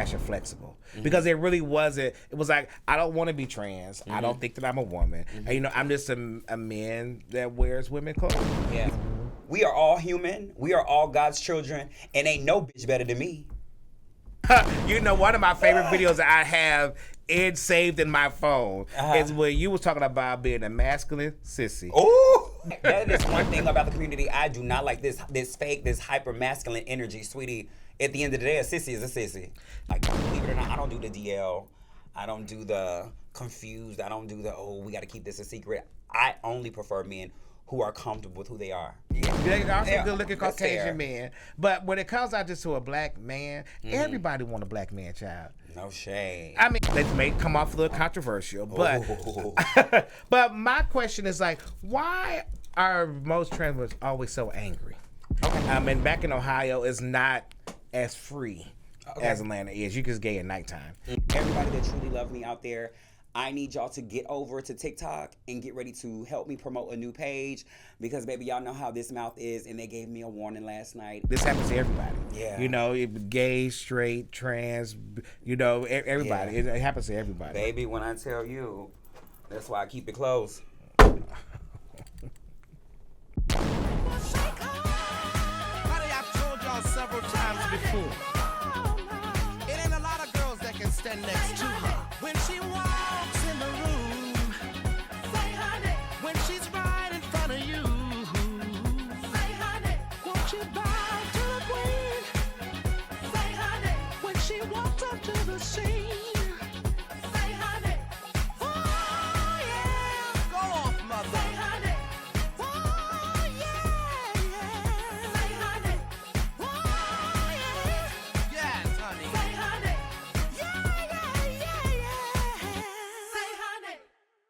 fashion flexible because it really wasn't. It was like, I don't want to be trans. I don't think that I'm a woman. You know, I'm just a man that wears women clothes. Yeah. We are all human. We are all God's children, and ain't no bitch better than me. You know, one of my favorite videos that I have it saved in my phone is when you was talking about being a masculine sissy. Oh, that is one thing about the community. I do not like this fake, this hyper masculine energy, sweetie. At the end of the day, a sissy is a sissy. Like, believe it or not, I don't do the DL. I don't do the confused. I don't do the, we got to keep this a secret. I only prefer men who are comfortable with who they are. They're also good-looking Caucasian men. But when it comes out just to a black man, everybody want a black man, child. No shade. I mean, this may come off a little controversial, but but my question is like, why are most trans women always so angry? And back in Ohio, it's not as free as Atlanta is. You just gay at nighttime. Everybody that truly love me out there, I need y'all to get over to TikTok and get ready to help me promote a new page because, baby, y'all know how this mouth is, and they gave me a warning last night. This happens to everybody. Yeah. You know, gay, straight, trans, you know, everybody. Yeah. It happens to everybody. Baby, when I tell you, that's why I keep it close. Honey, I've told y'all several times before. It ain't a lot of girls that can stand next to her. When she walks in the room, say honey. When she's right in front of you, say honey. Won't you bow to the queen? Say honey. When she walks up to the scene, say honey. Oh yeah, go off, mother. Say honey. Oh yeah, say honey. Oh yeah, yes, honey. Say honey. Say honey.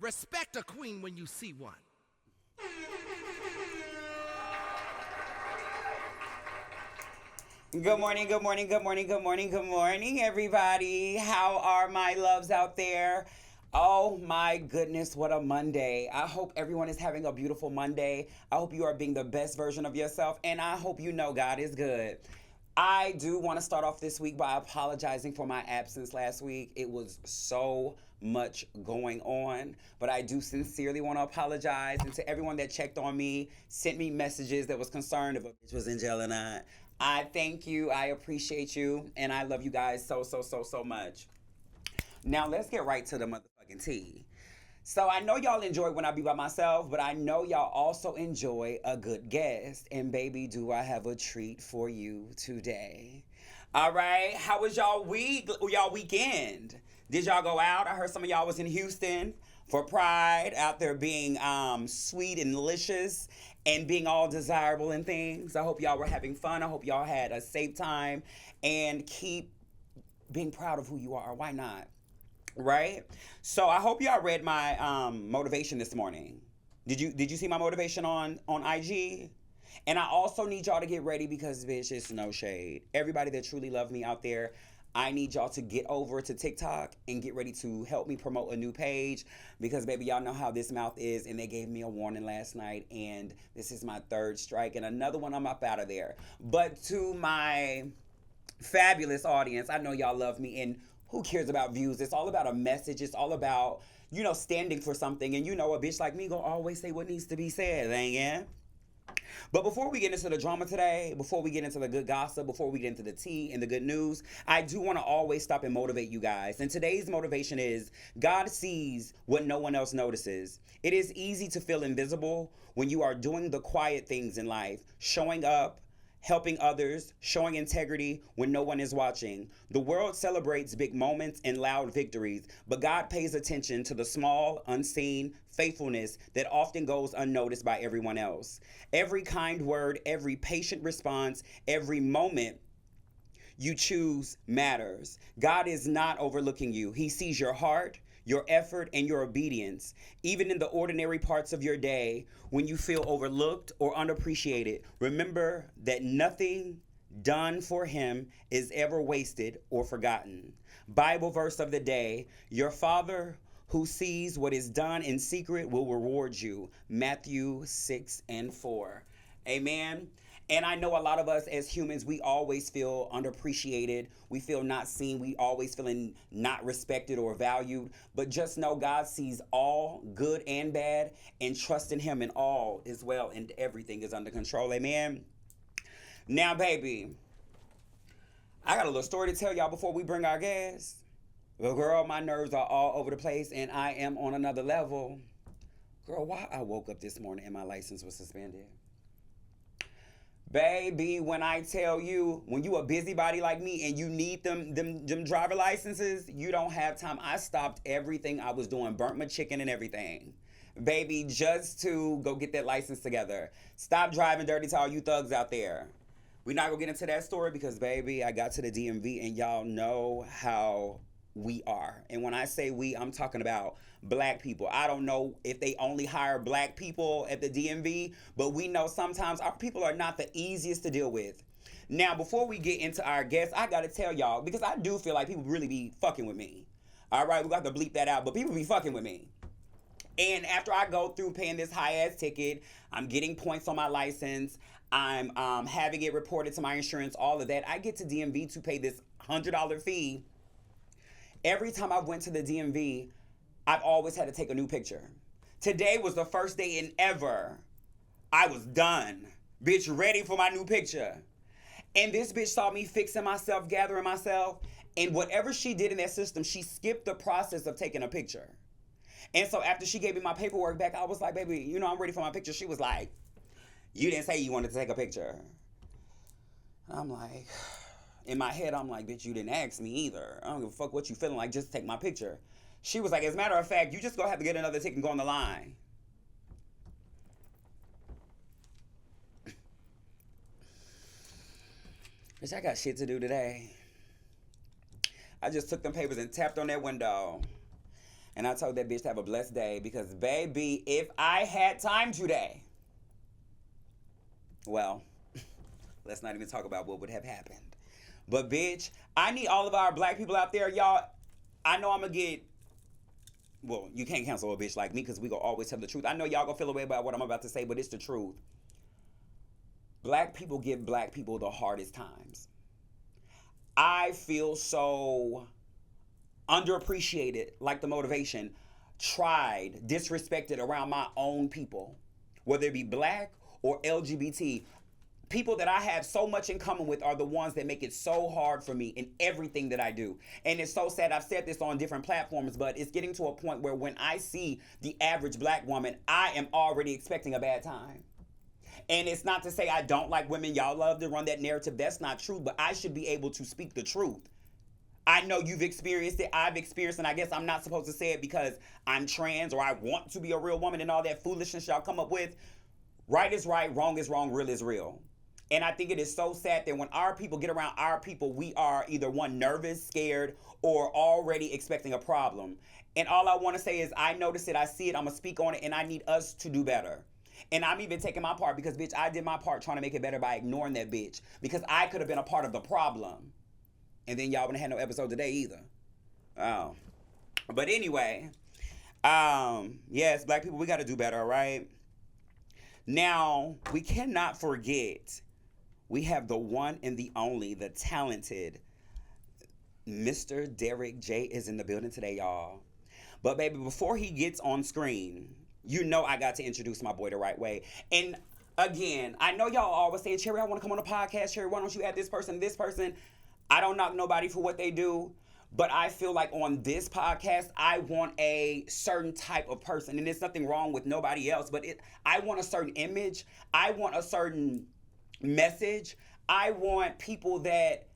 Respect a queen when you see one. Good morning, good morning, good morning, good morning, good morning, everybody. How are my loves out there? Oh my goodness, what a Monday. I hope everyone is having a beautiful Monday. I hope you are being the best version of yourself, and I hope you know God is good. I do want to start off this week by apologizing for my absence last week. It was so much going on, but I do sincerely want to apologize. And to everyone that checked on me, sent me messages that was concerned if a bitch was in jail or not, I thank you, I appreciate you, and I love you guys so much. Now let's get right to the motherfucking tea. So I know y'all enjoy when I be by myself, but I know y'all also enjoy a good guest. And baby, do I have a treat for you today. All right, how was y'all weekend? Did y'all go out? I heard some of y'all was in Houston for Pride, out there being sweet and delicious and being all desirable and things. I hope y'all were having fun. I hope y'all had a safe time and keep being proud of who you are. Why not? Right? So I hope y'all read my motivation this morning. Did you see my motivation on IG? And I also need y'all to get ready because, bitch, it's no shade. Everybody that truly love me out there, I need y'all to get over to TikTok and get ready to help me promote a new page because, baby, y'all know how this mouth is, and they gave me a warning last night, and this is my third strike, and another one I'm up out of there. But to my fabulous audience, I know y'all love me, and who cares about views? It's all about a message. It's all about, you know, standing for something, and you know a bitch like me gonna always say what needs to be said, ain't ya? But before we get into the drama today, before we get into the good gossip, before we get into the tea and the good news, I do want to always stop and motivate you guys. And today's motivation is God sees what no one else notices. It is easy to feel invisible when you are doing the quiet things in life, showing up, helping others, showing integrity when no one is watching. The world celebrates big moments and loud victories, but God pays attention to the small, unseen faithfulness that often goes unnoticed by everyone else. Every kind word, every patient response, every moment you choose matters. God is not overlooking you. He sees your heart, your effort, and your obedience. Even in the ordinary parts of your day, when you feel overlooked or unappreciated, remember that nothing done for him is ever wasted or forgotten. Bible verse of the day, your Father who sees what is done in secret will reward you. Matthew 6:4. Amen. And I know a lot of us as humans, we always feel underappreciated. We feel not seen. We always feeling not respected or valued. But just know God sees all, good and bad, and trust in him in all as well. And everything is under control. Amen. Now, baby, I got a little story to tell y'all before we bring our guests. Well, girl, my nerves are all over the place, and I am on another level. Girl, why I woke up this morning and my license was suspended? Baby, when I tell you, when you a busybody like me and you need them driver licenses, you don't have time. I stopped everything I was doing, burnt my chicken and everything. Baby, just to go get that license together. Stop driving dirty to all you thugs out there. We're not gonna get into that story because, baby, I got to the DMV and y'all know how we are. And when I say we, I'm talking about black people. I don't know if they only hire black people at the DMV, but we know sometimes our people are not the easiest to deal with. Now, before we get into our guests, I gotta tell y'all, because I do feel like people really be fucking with me. All right, we got to bleep that out, but people be fucking with me. And after I go through paying this high-ass ticket, I'm getting points on my license, I'm having it reported to my insurance, all of that. I get to DMV to pay this $100 fee. Every time I went to the DMV, I've always had to take a new picture. Today was the first day in ever. I was done. Bitch, ready for my new picture. And this bitch saw me fixing myself, gathering myself, and whatever she did in that system, she skipped the process of taking a picture. And so after she gave me my paperwork back, I was like, baby, you know I'm ready for my picture. She was like, you didn't say you wanted to take a picture. And I'm like, in my head, I'm like, bitch, you didn't ask me either. I don't give a fuck what you feeling like, just take my picture. She was like, as a matter of fact, you just gonna have to get another ticket and go on the line. Bitch, I got shit to do today. I just took them papers and tapped on that window. And I told that bitch to have a blessed day because, baby, if I had time today, well, let's not even talk about what would have happened. But, bitch, I need all of our black people out there, y'all. I know I'm going to get, well, you can't cancel a bitch like me because we going to always tell the truth. I know y'all going to feel away about what I'm about to say, but it's the truth. Black people give black people the hardest times. I feel so underappreciated, like the motivation, tried, disrespected around my own people, whether it be black or LGBT. People that I have so much in common with are the ones that make it so hard for me in everything that I do. And it's so sad. I've said this on different platforms, but it's getting to a point where when I see the average black woman, I am already expecting a bad time. And it's not to say I don't like women. Y'all love to run that narrative. That's not true, but I should be able to speak the truth. I know you've experienced it. I've experienced it. And I guess I'm not supposed to say it because I'm trans or I want to be a real woman and all that foolishness y'all come up with. Right is right, wrong is wrong, real is real. And I think it is so sad that when our people get around our people, we are either one, nervous, scared, or already expecting a problem. And all I want to say is I notice it, I see it, I'm going to speak on it, and I need us to do better. And I'm even taking my part because, bitch, I did my part trying to make it better by ignoring that bitch. Because I could have been a part of the problem. And then y'all wouldn't have no episode today either. Oh. But anyway, yes, black people, we got to do better, all right? Now, we cannot forget, we have the one and the only, the talented Mr. Derrick J is in the building today, y'all. But, baby, before he gets on screen, you know I got to introduce my boy the right way. And, again, I know y'all always saying, Cherry, I want to come on the podcast. Cherry, why don't you add this person, this person? I don't knock nobody for what they do. But I feel like on this podcast, I want a certain type of person. And there's nothing wrong with nobody else. But I want a certain image. I want a certain message. I want people that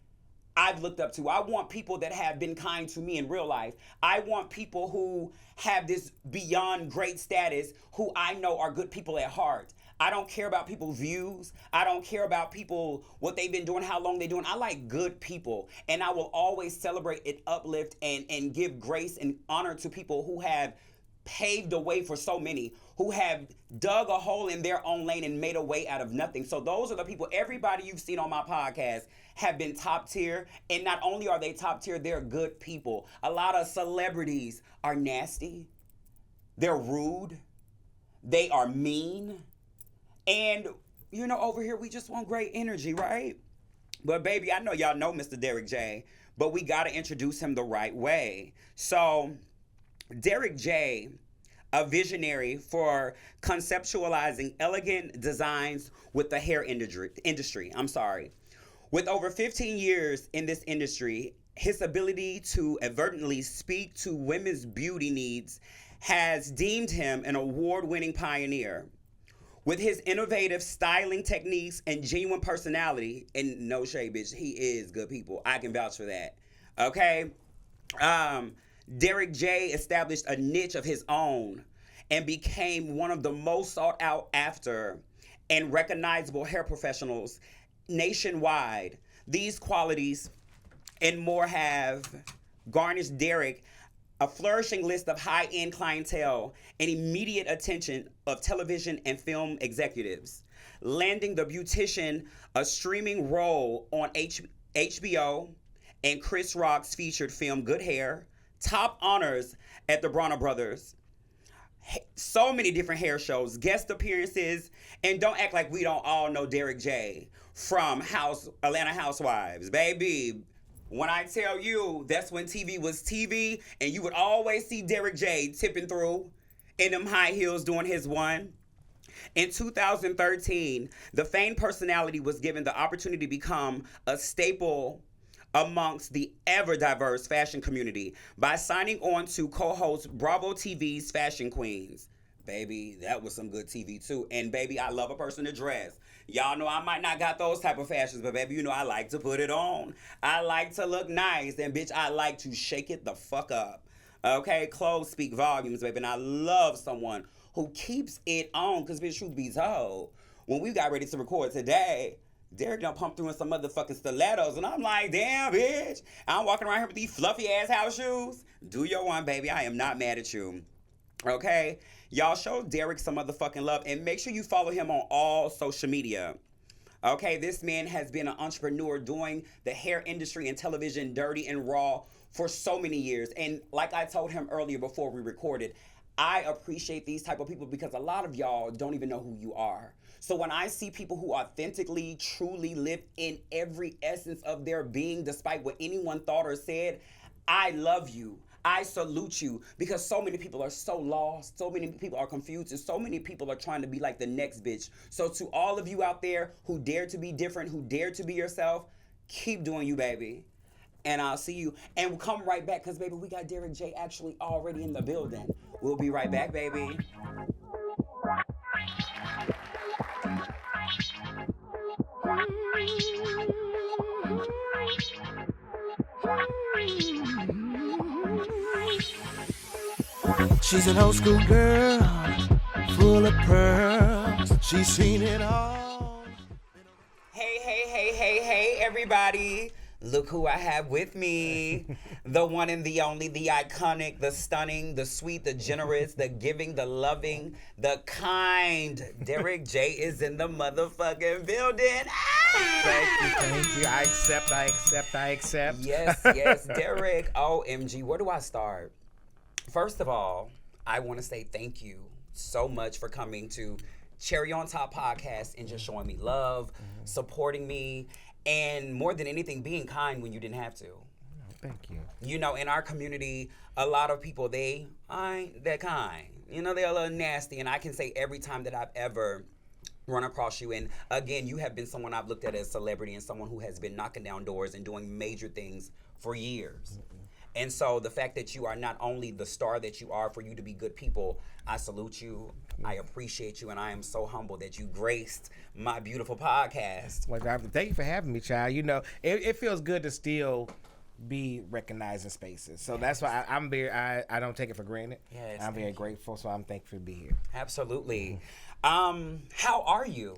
I've looked up to. I want people that have been kind to me in real life. I want people who have this beyond great status who I know are good people at heart. I don't care about people's views. I don't care about people, what they've been doing, how long they're doing. I like good people. And I will always celebrate and uplift and give grace and honor to people who have paved the way for so many, who have dug a hole in their own lane and made a way out of nothing. So those are the people, everybody you've seen on my podcast have been top tier. And not only are they top tier, they're good people. A lot of celebrities are nasty. They're rude. They are mean. And over here we just want great energy, right? But baby, I know y'all know Mr. Derrick J, but we gotta introduce him the right way. So, Derrick J, a visionary for conceptualizing elegant designs with the hair industry. With over 15 years in this industry, his ability to advertently speak to women's beauty needs has deemed him an award-winning pioneer. With his innovative styling techniques and genuine personality, and no shade, bitch, he is good people. I can vouch for that. Okay? Derrick J established a niche of his own and became one of the most sought out after and recognizable hair professionals nationwide. These qualities and more have garnished Derrick a flourishing list of high-end clientele and immediate attention of television and film executives, landing the beautician a streaming role on HBO and Chris Rock's featured film Good Hair, top honors at the Bronner Brothers, so many different hair shows, guest appearances, and don't act like we don't all know Derrick J from Atlanta Housewives, baby. When I tell you, that's when TV was TV, and you would always see Derrick J tipping through in them high heels doing his one. In 2013, the famed personality was given the opportunity to become a staple amongst the ever-diverse fashion community by signing on to co-host Bravo TV's Fashion Queens. Baby, that was some good TV too. And baby, I love a person to dress. Y'all know I might not got those type of fashions, but baby, I like to put it on. I like to look nice, and bitch, I like to shake it the fuck up. Okay, clothes speak volumes, baby, and I love someone who keeps it on, because bitch, truth be told, when we got ready to record today, Derrick done pumped through in some motherfucking stilettos, and I'm like, damn, bitch, I'm walking around here with these fluffy-ass house shoes. Do your one, baby. I am not mad at you. Okay? Y'all show Derrick some motherfucking love, and make sure you follow him on all social media. Okay, this man has been an entrepreneur doing the hair industry and television dirty and raw for so many years. And like I told him earlier before we recorded, I appreciate these type of people because a lot of y'all don't even know who you are. So when I see people who authentically, truly live in every essence of their being, despite what anyone thought or said, I love you. I salute you, because so many people are so lost, so many people are confused, and so many people are trying to be like the next bitch. So to all of you out there who dare to be different, who dare to be yourself, keep doing you, baby. And I'll see you. And we'll come right back, because, baby, we got Derrick J actually already in the building. We'll be right back, baby. She's an old school girl, full of pearls. She's seen it all. Hey, everybody. Look who I have with me. The one and the only, the iconic, the stunning, the sweet, the generous, the giving, the loving, the kind. Derrick J is in the motherfucking building. Thank you. I accept. Yes, Derrick. OMG, where do I start? First of all, I want to say thank you so much for coming to Cherry on Top podcast and just showing me love, supporting me, and more than anything, being kind when you didn't have to. Thank you. In our community, a lot of people, they aren't that kind. They're a little nasty, and I can say every time that I've ever run across you, and again, you have been someone I've looked at as a celebrity and someone who has been knocking down doors and doing major things for years. And so the fact that you are not only the star that you are, for you to be good people, I salute you, I appreciate you, and I am so humbled that you graced my beautiful podcast. Well, thank you for having me, child. It feels good to still be recognized in spaces. So that's why I don't take it for granted. Yes, I'm very grateful, so I'm thankful to be here. Absolutely. How are you?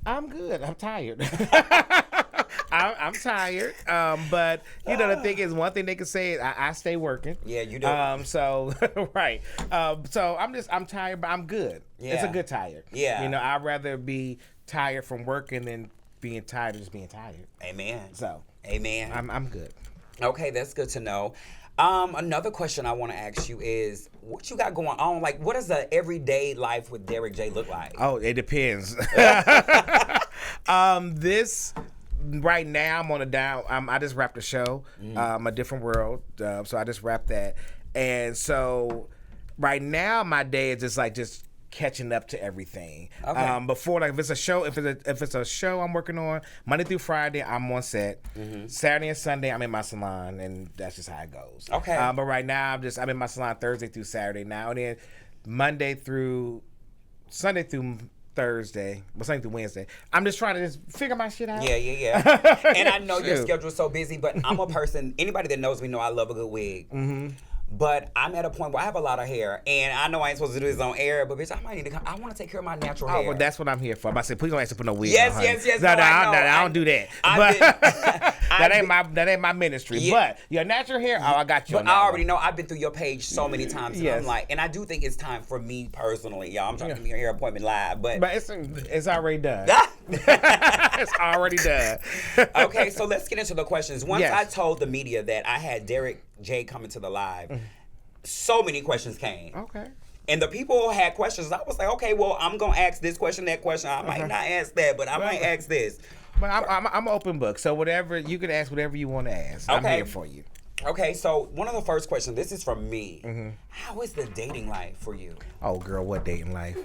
I'm good. I'm tired. I'm tired, but the thing is, one thing they can say is I stay working. Yeah, you do. So right. So I'm tired, but I'm good. Yeah. It's a good tired. Yeah. I'd rather be tired from working than being tired of just being tired. Amen. So amen. I'm good. Okay, that's good to know. Another question I want to ask you is, what you got going on? Like, what does the everyday life with Derrick J look like? Oh, it depends. This right now I'm on a down. I just wrapped a show, A Different World. So I just wrapped that, and so right now my day is just catching up to everything. Okay. Before, like, if it's a show I'm working on, Monday through Friday I'm on set. Saturday and Sunday I'm in my salon, and that's just how it goes. Okay. But right now I'm in my salon Thursday through Saturday now, and then Sunday through Thursday, Sunday through Wednesday. I'm just trying to just figure my shit out. Yeah. And I know your Shoot. schedule's so busy, but I'm a person, anybody that knows me know I love a good wig. But I'm at a point where I have a lot of hair, and I know I ain't supposed to do this on air, but bitch, I might need to come. I want to take care of my natural hair. Oh, well, that's what I'm here for. I'm about to say, please don't ask to put no wig Yes, on, honey. yes. No, No, I don't do that. That ain't my ministry. Yeah. But your natural hair, I got you. But on that I already one. know. I've been through your page so many times, and Yes. I'm like, and I do think it's time for me personally, y'all. I'm trying to give me a hair appointment live, but it's already done. It's already done. okay, so let's get into the questions. Once Yes. I told the media that I had Derrick J coming to the live, so many questions came. Okay. And the people had questions. I was like, okay, well, I'm going to ask this question, that question. I might not ask that, but I might ask this. But I'm an open book, so whatever you can ask, whatever you want to ask. I'm Okay. here for you. Okay, so one of the first questions, this is from me. How is the dating life for you? Oh, girl, what dating life?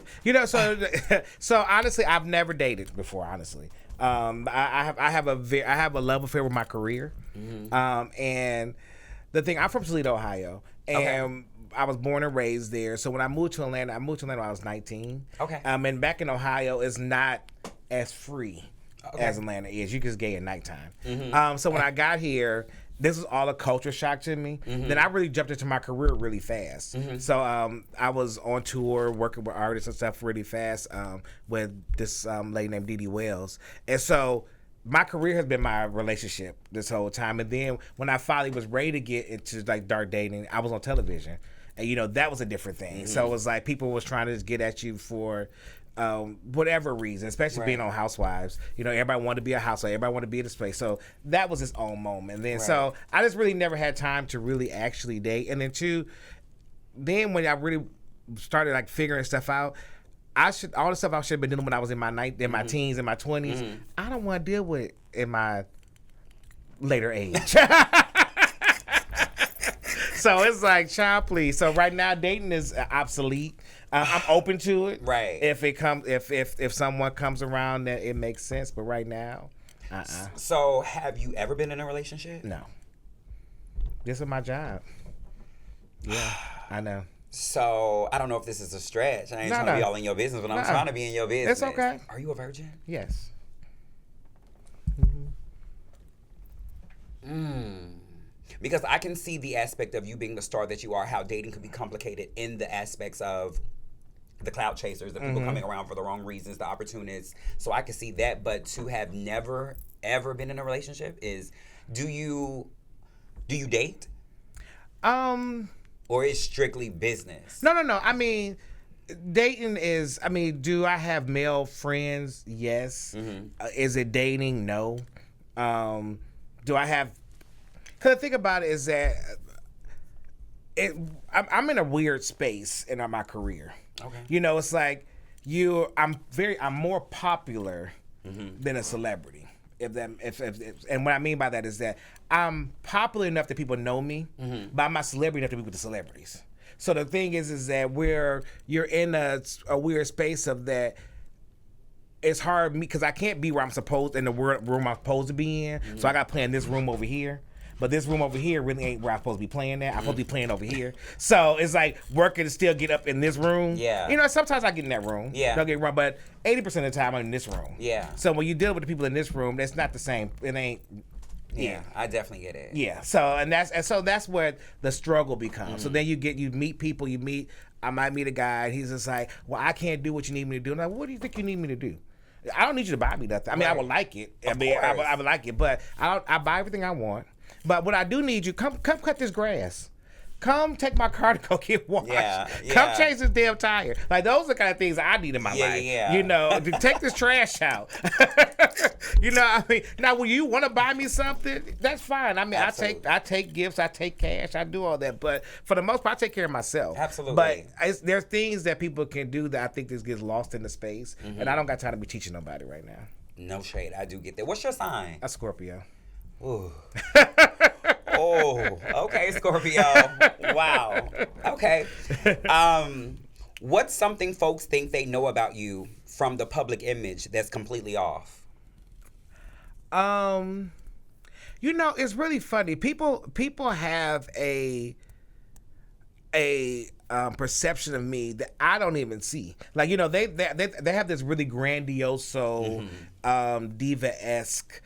So honestly, I've never dated before. Honestly, I have a love affair with my career, and the thing, I'm from Toledo, Ohio, and I was born and raised there. So when I moved to Atlanta, when I was 19. Okay. And back in Ohio, it's not as free Okay. as Atlanta is. You can just gay at nighttime. So when I got here, this was all a culture shock to me. Then I really jumped into my career really fast. So I was on tour working with artists and stuff really fast with this lady named Dee Dee Wells. And so my career has been my relationship this whole time. And then when I finally was ready to get into like dark dating, I was on television. And that was a different thing. So it was like people was trying to just get at you for whatever reason, especially being on Housewives. Everybody wanted to be a housewife. Everybody wanted to be in the space. So that was its own moment. And then so I just really never had time to really actually date. And then then when I really started like figuring stuff out, all the stuff I should have been doing when I was in my teens, in my 20s, I don't want to deal with in my later age. So it's like, child, please. So right now, dating is obsolete. I'm open to it. Right. If someone comes around that it makes sense, but right now, So have you ever been in a relationship? no. This is my job. Yeah, I know. So I don't know if this is a stretch. I ain't trying to be all in your business, but I'm trying to be in your business. It's okay. Are you a virgin? Yes. Because I can see the aspect of you being the star that you are, how dating could be complicated in the aspects of the clout chasers, the people coming around for the wrong reasons, the opportunists. So I can see that. But to have never, ever been in a relationship is, do you date? Or is strictly business? No. I mean, dating is, do I have male friends? Yes. Is it dating? No. Do I have... Because the thing about it is that I'm in a weird space in my career. Okay. It's like I'm more popular than a celebrity. And what I mean by that is that I'm popular enough that people know me, but I'm not celebrity enough to be with the celebrities. So the thing is that you're in a weird space of that. It's hard because I can't be where I'm supposed in the room I'm supposed to be in. So I got to play in this room over here. But this room over here really ain't where I'm supposed to be playing at. I'm supposed to be playing over here. So it's like working to still get up in this room. Yeah. Sometimes I get in that room. Yeah. Don't get me wrong, but 80% of the time I'm in this room. Yeah. So when you deal with the people in this room, that's not the same. It ain't. Yeah, I definitely get it. Yeah. So that's where the struggle becomes. So then you meet people. I might meet a guy, and he's just like, well, I can't do what you need me to do. And I'm like, what do you think you need me to do? I don't need you to buy me nothing. I would like it. I would like it, but I buy everything I want. But what I do need you, come cut this grass. come take my car to go get washed. Yeah, Come yeah. change this damn tire. Like those are the kind of things I need in my life. Yeah. You know, to take this trash out. You know, I mean, now when you want to buy me something, that's fine. I mean, Absolutely. I take gifts, I take cash, I do all that. But for the most part, I take care of myself. Absolutely. But there's things that people can do that I think this gets lost in the space, and I don't got time to be teaching nobody right now. No shade. I do get that. What's your sign? A Scorpio. Ooh. Oh, okay, Scorpio. Wow. Okay. What's something folks think they know about you from the public image that's completely off? You know, it's really funny. People have a perception of me that I don't even see. Like, you know, they have this really grandiose, diva-esque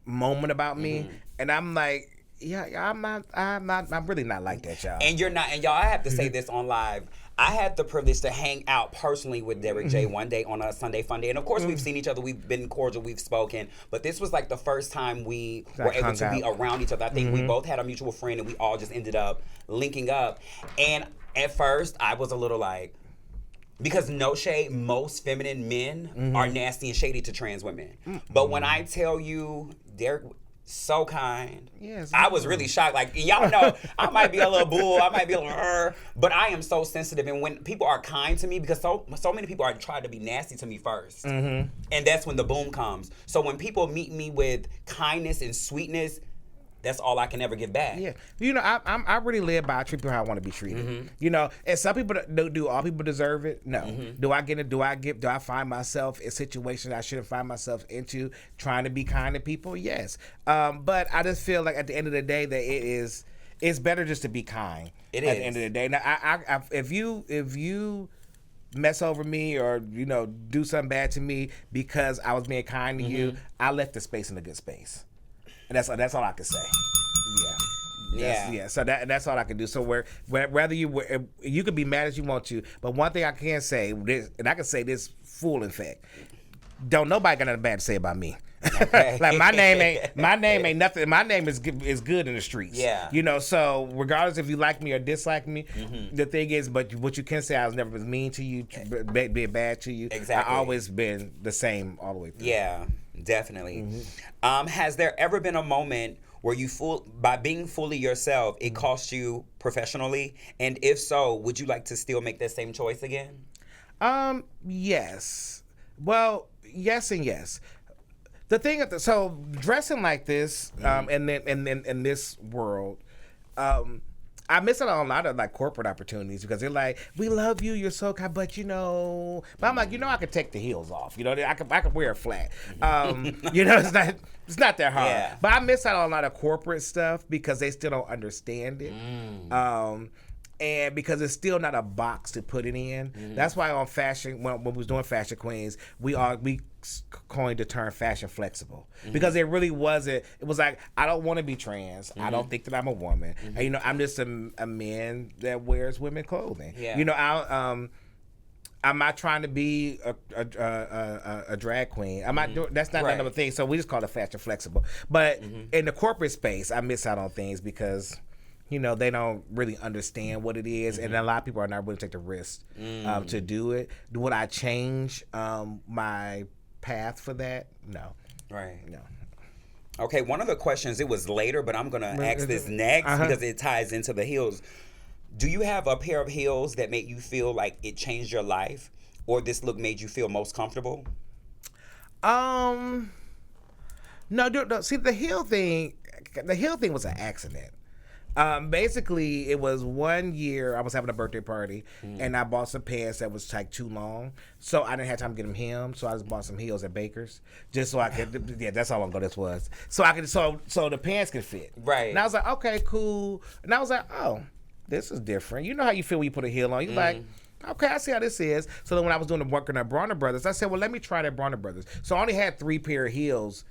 moment about me, and I'm like, yeah, I'm really not like that, y'all. And you're not, and y'all, I have to say this on live. I had the privilege to hang out personally with Derek J one day on a Sunday Fun Day. And of course, we've seen each other. We've been cordial. We've spoken. But this was like the first time we were able to be around each other. I think we both had a mutual friend and we all just ended up linking up. And at first, I was a little like, because no shade, most feminine men are nasty and shady to trans women. But when I tell you, Derek, so kind. Yes, I was really shocked. Like, y'all know, I might be a little bull, I might be a little but I am so sensitive. And when people are kind to me, because so many people are trying to be nasty to me first. And that's when the boom comes. So when people meet me with kindness and sweetness, that's all I can ever give back. Yeah, you know, I really live by treat people how I want to be treated. You know, and some people do all people deserve it? No. Do I find myself in situations I shouldn't find myself into trying to be kind to people? Yes. But I just feel like at the end of the day that it's better just to be kind. It at is. the end of the day. Now, I if you mess over me or, you know, do something bad to me because I was being kind to you, I left the space in a good space. And that's all I can say. Yeah. So that's all I can do. So whether you can be mad as you want to, but one thing I can say, and I can say this full effect, don't nobody got nothing bad to say about me. Okay. Like my name ain't nothing. My name is good in the streets. Yeah. You know, so regardless if you like me or dislike me, the thing is, but what you can say, I was never been mean to you, being bad to you. Exactly. I always been the same all the way through. Yeah, definitely. Has there ever been a moment where by being fully yourself, it cost you professionally? And if so, would you like to still make that same choice again? Yes. Well, yes and yes. The thing, so dressing like this, and then in this world, I miss out on a lot of like corporate opportunities because they're like, we love you, you're so kind, but you know, I'm like, you know, I could take the heels off, you know, I could wear a flat, you know, it's not that hard. Yeah. But I miss out on a lot of corporate stuff because they still don't understand it. And because it's still not a box to put it in. That's why on fashion, when we was doing Fashion Queens, we coined the term fashion flexible. Because it really wasn't, it was like, I don't want to be trans. I don't think that I'm a woman. And, you know, I'm just a man that wears women clothing. Yeah. You know, I'm not trying to be a drag queen. I'm not doing, that's not Right. another thing. So we just call it fashion flexible. But in the corporate space, I miss out on things because, you know, they don't really understand what it is, and a lot of people are not willing to take the risk to do it. Would I change my path for that? No. Right. No. Okay, one of the questions, it was later, but I'm going to ask this next because it ties into the heels. Do you have a pair of heels that made you feel like it changed your life, or this look made you feel most comfortable? No, see, the heel thing was an accident. Basically, it was 1 year I was having a birthday party, and I bought some pants that was like too long, so I didn't have time to get them hemmed. So I just bought some heels at Baker's just so I could. Yeah, that's how long ago this was. So I could, so the pants could fit. Right. And I was like, okay, cool. And I was like, oh, this is different. You know how you feel when you put a heel on? You're like, okay, I see how this is. So then when I was doing the work on at Bronner Brothers, I said, well, let me try that Bronner Brothers. So I only had 3 pair of heels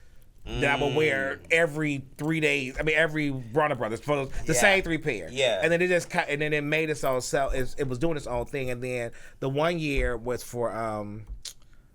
that I would wear every 3 days. I mean, every Bronner Brothers for the same 3 pair. Yeah. And then it made its own self. It was doing its own thing. And then the 1 year was for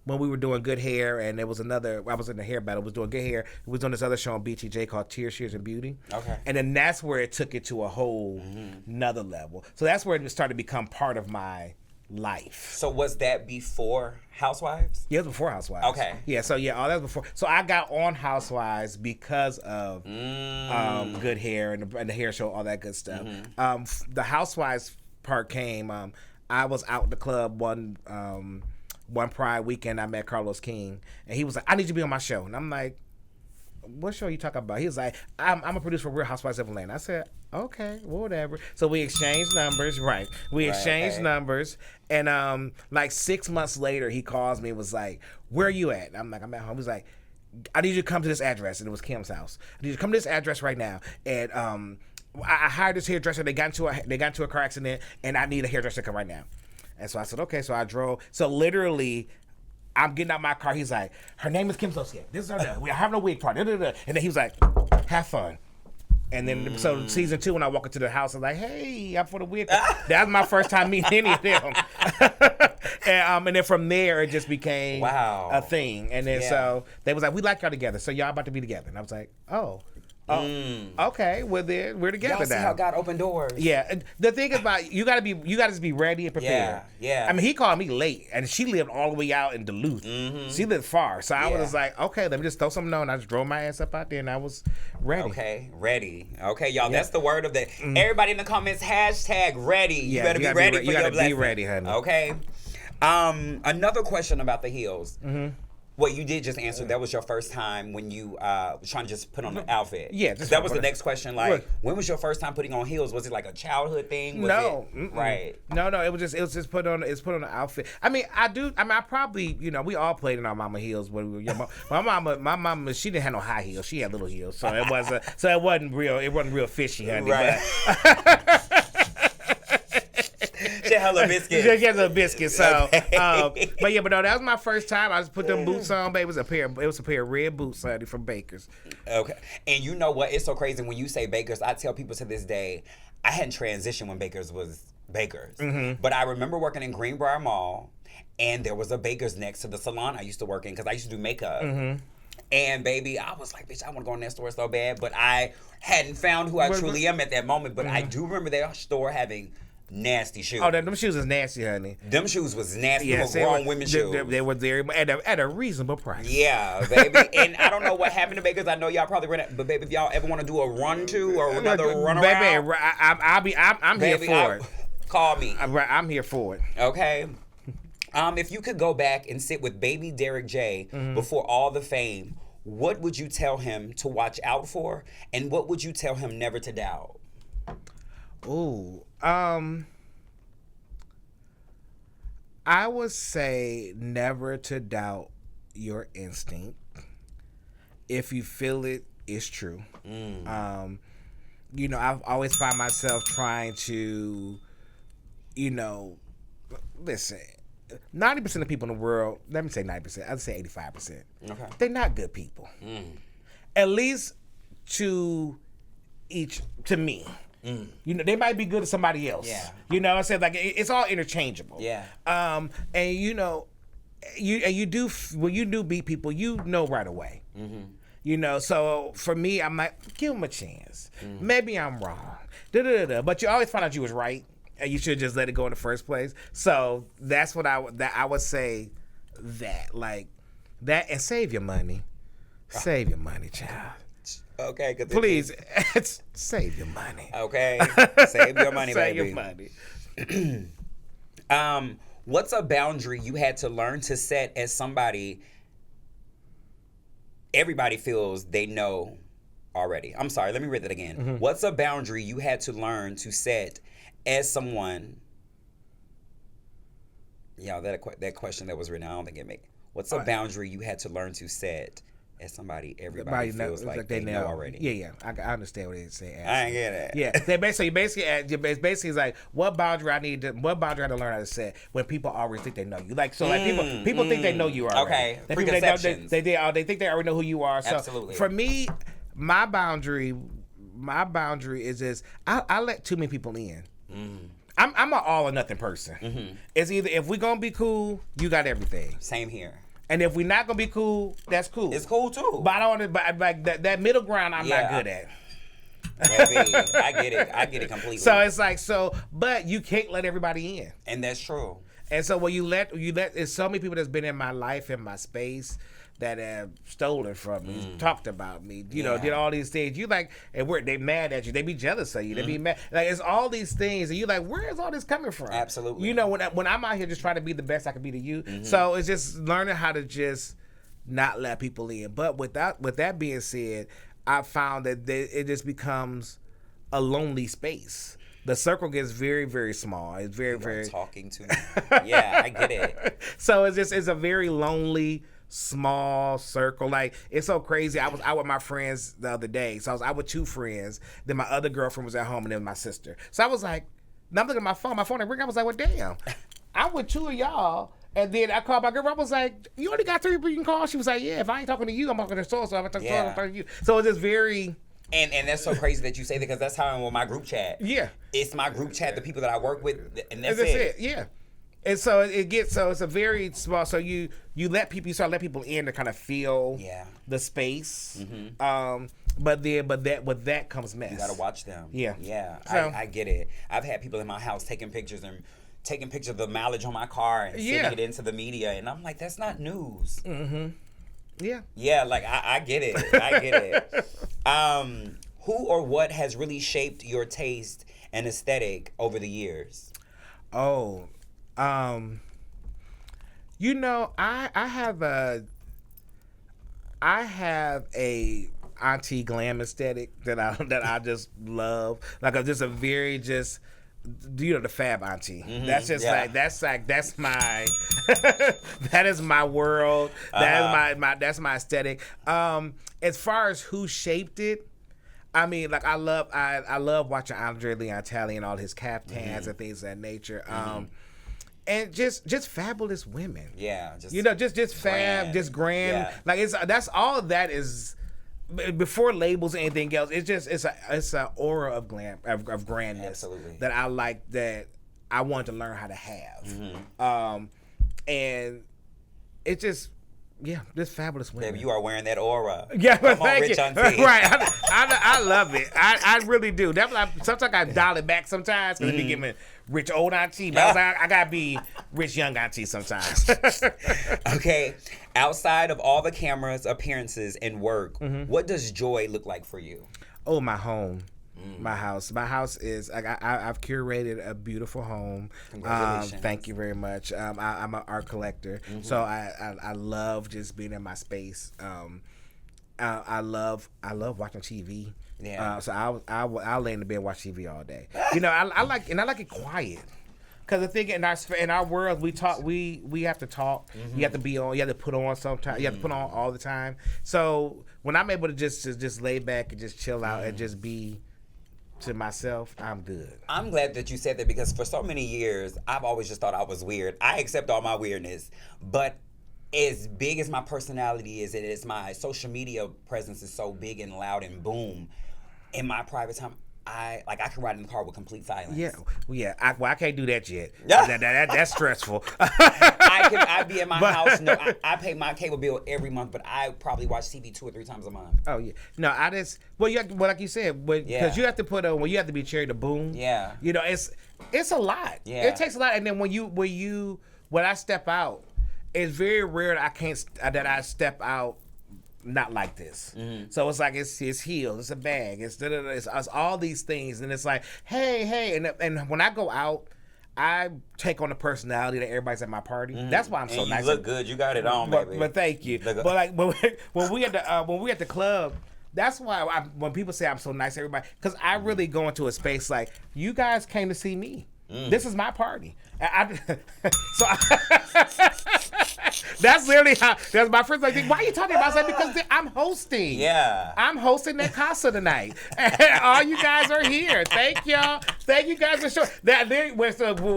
when we were doing Good Hair, and there was another. I was in the hair battle. Was doing Good Hair. We was on this other show on BTJ called Tears, Shears, and Beauty. Okay. And then that's where it took it to a whole another level. So that's where it started to become part of my life. So was that before Housewives? Yeah, it was before Housewives. Okay. Yeah, so all that was before. So I got on Housewives because of Good Hair and the hair show, all that good stuff. The Housewives part came. I was out in the club one Pride weekend. I met Carlos King, and he was like, "I need you to be on my show," and I'm like, "What show are you talking about?" He was like, I'm a producer for Real Housewives of Atlanta. I said, okay, well, whatever. So we exchanged numbers, right? We exchanged numbers, and like 6 months later, he calls me and was like, "Where are you at?" And I'm like, "I'm at home." He's like, "I need you to come to this address," and it was Kim's house. "I need you to come to this address right now." And I hired this hairdresser. They got into a car accident, and I need a hairdresser to come right now. And so I said, okay. So I drove. So literally, I'm getting out my car. He's like, "Her name is Kim Zolciak. This is her name. We're having a wig party." And then he was like, "Have fun." And then, so season 2, when I walk into the house, I was like, "Hey, I'm for the wig." That was my first time meeting any of them. And then from there, it just became a thing. And then so they was like, "We like y'all together, so y'all about to be together." And I was like, "Oh, okay, well then we're together Y'all see now." how God opened doors. Yeah, and the thing about you gotta just be ready and prepared. Yeah. I mean, he called me late, and she lived all the way out in Duluth. She lived far, so I was like, okay, let me just throw something on. I just drove my ass up out there, and I was ready. Okay, ready. Okay, y'all, that's the word of the. Everybody in the comments, hashtag ready. You better be ready for your blessing. You gotta be ready, honey. Okay. Another question about the heels. Well, you did just answer. That was your first time when you was trying to just put on an outfit. Yeah, that was the next question. Like, when was your first time putting on heels? Was it like a childhood thing? No, right. No. It was just put on. It's put on an outfit. I mean, I probably, we all played in our mama heels when we were young. My mama, she didn't have no high heels. She had little heels, so it wasn't real. It wasn't real fishy, honey. Right. She had a little biscuit. She had a little biscuit. So, but no, that was my first time. I just put them boots on, baby. It was a pair of red boots, honey, from Baker's. Okay, and you know what? It's so crazy when you say Baker's. I tell people to this day, I hadn't transitioned when Baker's was Baker's, but I remember working in Greenbrier Mall, and there was a Baker's next to the salon I used to work in because I used to do makeup. And baby, I was like, bitch, I want to go in that store so bad, but I hadn't found who I truly am at that moment. But I do remember that store having nasty shoes. Oh, them shoes is nasty, honey. Them shoes was nasty. Yes, they were grown women's shoes. They were there at a reasonable price. Yeah, baby. And I don't know what happened to Bakers. I know y'all probably ran it, but baby, if y'all ever want to do a run to or another run around, baby, I'm here for it. Call me. I'm here for it. Okay. If you could go back and sit with baby Derrick J before all the fame, what would you tell him to watch out for, and what would you tell him never to doubt? Ooh, I would say never to doubt your instinct. If you feel it, it's true. I've always found myself trying to, listen, 90% of people in the world, let me say 90%, I'd say 85%. Okay. They're not good people. At least to me. They might be good to somebody else. Yeah. You know what I'm saying? Like, it's all interchangeable. Yeah. And you do, when you do beat people, right away. So for me, I'm like, give them a chance. Maybe I'm wrong. But you always find out you was right, and you should just let it go in the first place. So that's what I would say, that and save your money. Save your money, child. Okay, please save your money. Okay, save your money, save baby. Your money. What's a boundary you had to learn to set as somebody everybody feels they know already? I'm sorry, let me read that again. What's a boundary you had to learn to set as someone? Yeah, that question that was written, I don't think it makes. What's a boundary you had to learn to set as somebody everybody feels like they know already? Yeah, I understand what they say. I ain't get it. Yeah, they basically is like, what boundary I had to learn how to set when people already think they know you. Like, so like people think they know you already. Okay, preconceptions. They think they already know who you are. So absolutely. For me, my boundary is this: I let too many people in. I'm an all or nothing person. It's either if we're gonna be cool, you got everything. Same here. And if we're not gonna be cool, that's cool. It's cool too. But I don't want to. But like that middle ground, I'm not good at. Baby, I get it. I get it completely. So it's like but you can't let everybody in. And that's true. And so when you let, there's so many people that's been in my life, in my space, that have stolen from me, talked about me, you know, did all these things. You like, and they mad at you. They be jealous of you. They be mad. Like, it's all these things, and you like, where is all this coming from? Absolutely. You know, when I'm out here just trying to be the best I can be to you. So it's just learning how to just not let people in. But with that being said, I found that it just becomes a lonely space. The circle gets very, very small. It's very talking to me. Yeah, I get it. So it's a very lonely, small circle. Like, it's so crazy. I was out with my friends the other day. So I was out with 2 friends. Then my other girlfriend was at home, and then my sister. So I was like, now I'm looking at my phone. My phone didn't ring. I was like, well, damn. I'm with 2 of y'all. And then I called my girl. I was like, you only got 3 people you can call? She was like, yeah, if I ain't talking to you, I'm talking to so I'm talking to you. So it's just very... And that's so crazy that you say that, because that's how I'm with my group chat. Yeah. It's my group chat, the people that I work with, and that's it. Yeah. And so it's a very small, so you start let people in to kind of feel the space. But with that comes mess. You gotta watch them. Yeah. Yeah. So, I get it. I've had people in my house taking pictures of the mileage on my car and sending it into the media, and I'm like, that's not news. Yeah. Yeah, like I get it. I get it. Who or what has really shaped your taste and aesthetic over the years? Oh, you know, I have a auntie glam aesthetic that I just love. Like, I'm just a very just, you know, the fab auntie. That's just that's my that is my world. That's my aesthetic. As far as who shaped it, I mean, like, I love watching Andre Leon Talley and all his caftans and things of that nature. And just fabulous women. Yeah, just fab, just grand. Yeah. Like, that's all of that is. Before labels or anything else, it's a aura of glam, of grandness. Absolutely. That I like, that I want to learn how to have. And it just fabulous women. Baby, you are wearing that aura. Yeah, but Come on, thank Rich you. Auntie. Right, I love it. I really do. That's why sometimes I dial it back sometimes, because it be giving rich old auntie, but I gotta be rich young auntie sometimes. Okay, outside of all the cameras, appearances, and work, what does joy look like for you? Oh, my home. My house. My house is, I've curated a beautiful home. Congratulations. Thank you very much. I'm an art collector, so I love just being in my space. I love watching TV. Yeah. So I'll lay in the bed and watch TV all day. You know, I like it quiet. Because the thing in our world, we have to talk. You have to be on. You have to put on sometimes. You have to put on all the time. So when I'm able to just lay back and just chill out and just be to myself, I'm good. I'm glad that you said that, because for so many years, I've always just thought I was weird. I accept all my weirdness, but as big as my personality is, it is my social media presence is so big and loud and boom. In my private time, I can ride in the car with complete silence. Yeah, well, yeah. I can't do that yet. That's stressful. I'd be in my house. No, I pay my cable bill every month, but I probably watch TV 2 or 3 times a month. Oh yeah. No, I just you have to, like you said, because you have to put on, when you have to be cherry to boom. Yeah. You know, it's a lot. Yeah. It takes a lot, and then when I step out, it's very rare that I step out not like this. So it's like it's heels, it's a bag, it's all these things, and it's like, hey, and when I go out, I take on the personality that everybody's at my party. That's why I'm so nice. You look good. You got it on, baby. But thank you. But like when we at the club, that's why when people say I'm so nice to everybody, because I really go into a space like, you guys came to see me. This is my party. That's literally how. That's my friends like, why are you talking about that? Because I'm hosting. Yeah. I'm hosting that casa tonight. And all you guys are here. Thank y'all. Thank you guys for showing.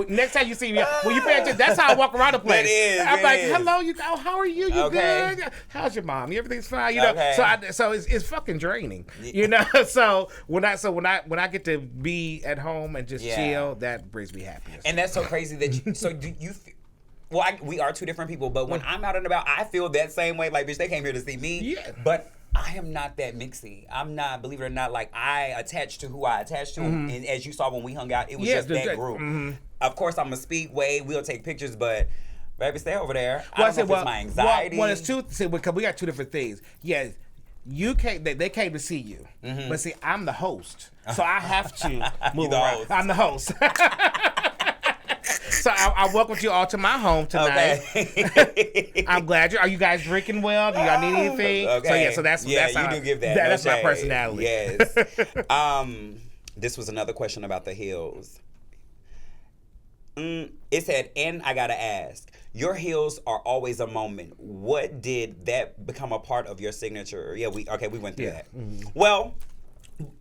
Next time you see me, when you pay attention, that's how I walk around the place. I'm like, hello, how are you? You good? How's your mom? Everything's fine. You know. Okay. So it's fucking draining. You know. So when I get to be at home and just chill, that brings me happiness. And that's so crazy that you. So do you? well, we are two different people, but when I'm out and about, I feel that same way. Like, bitch, they came here to see me. Yeah. But I am not that mixy. I'm not, believe it or not, like, I attach to who I attach to. And as you saw when we hung out, it was just that group. Of course, I'm a speak way. We'll take pictures, but baby, stay over there. I don't know if it's my anxiety. Well, it's two. See, because we got two different things. Yeah, you came. They came to see you, but see, I'm the host, so I have to move around. Host. I'm the host. So I welcome you all to my home tonight. Okay. I'm glad you. Are you guys drinking well? Do y'all need anything? Okay. So that's you how, do give that. That's no my shade. personality. Yes. This was another question about the heels. It said, and I gotta ask, your heels are always a moment. What did that become a part of your signature? Yeah, we went through that. Well,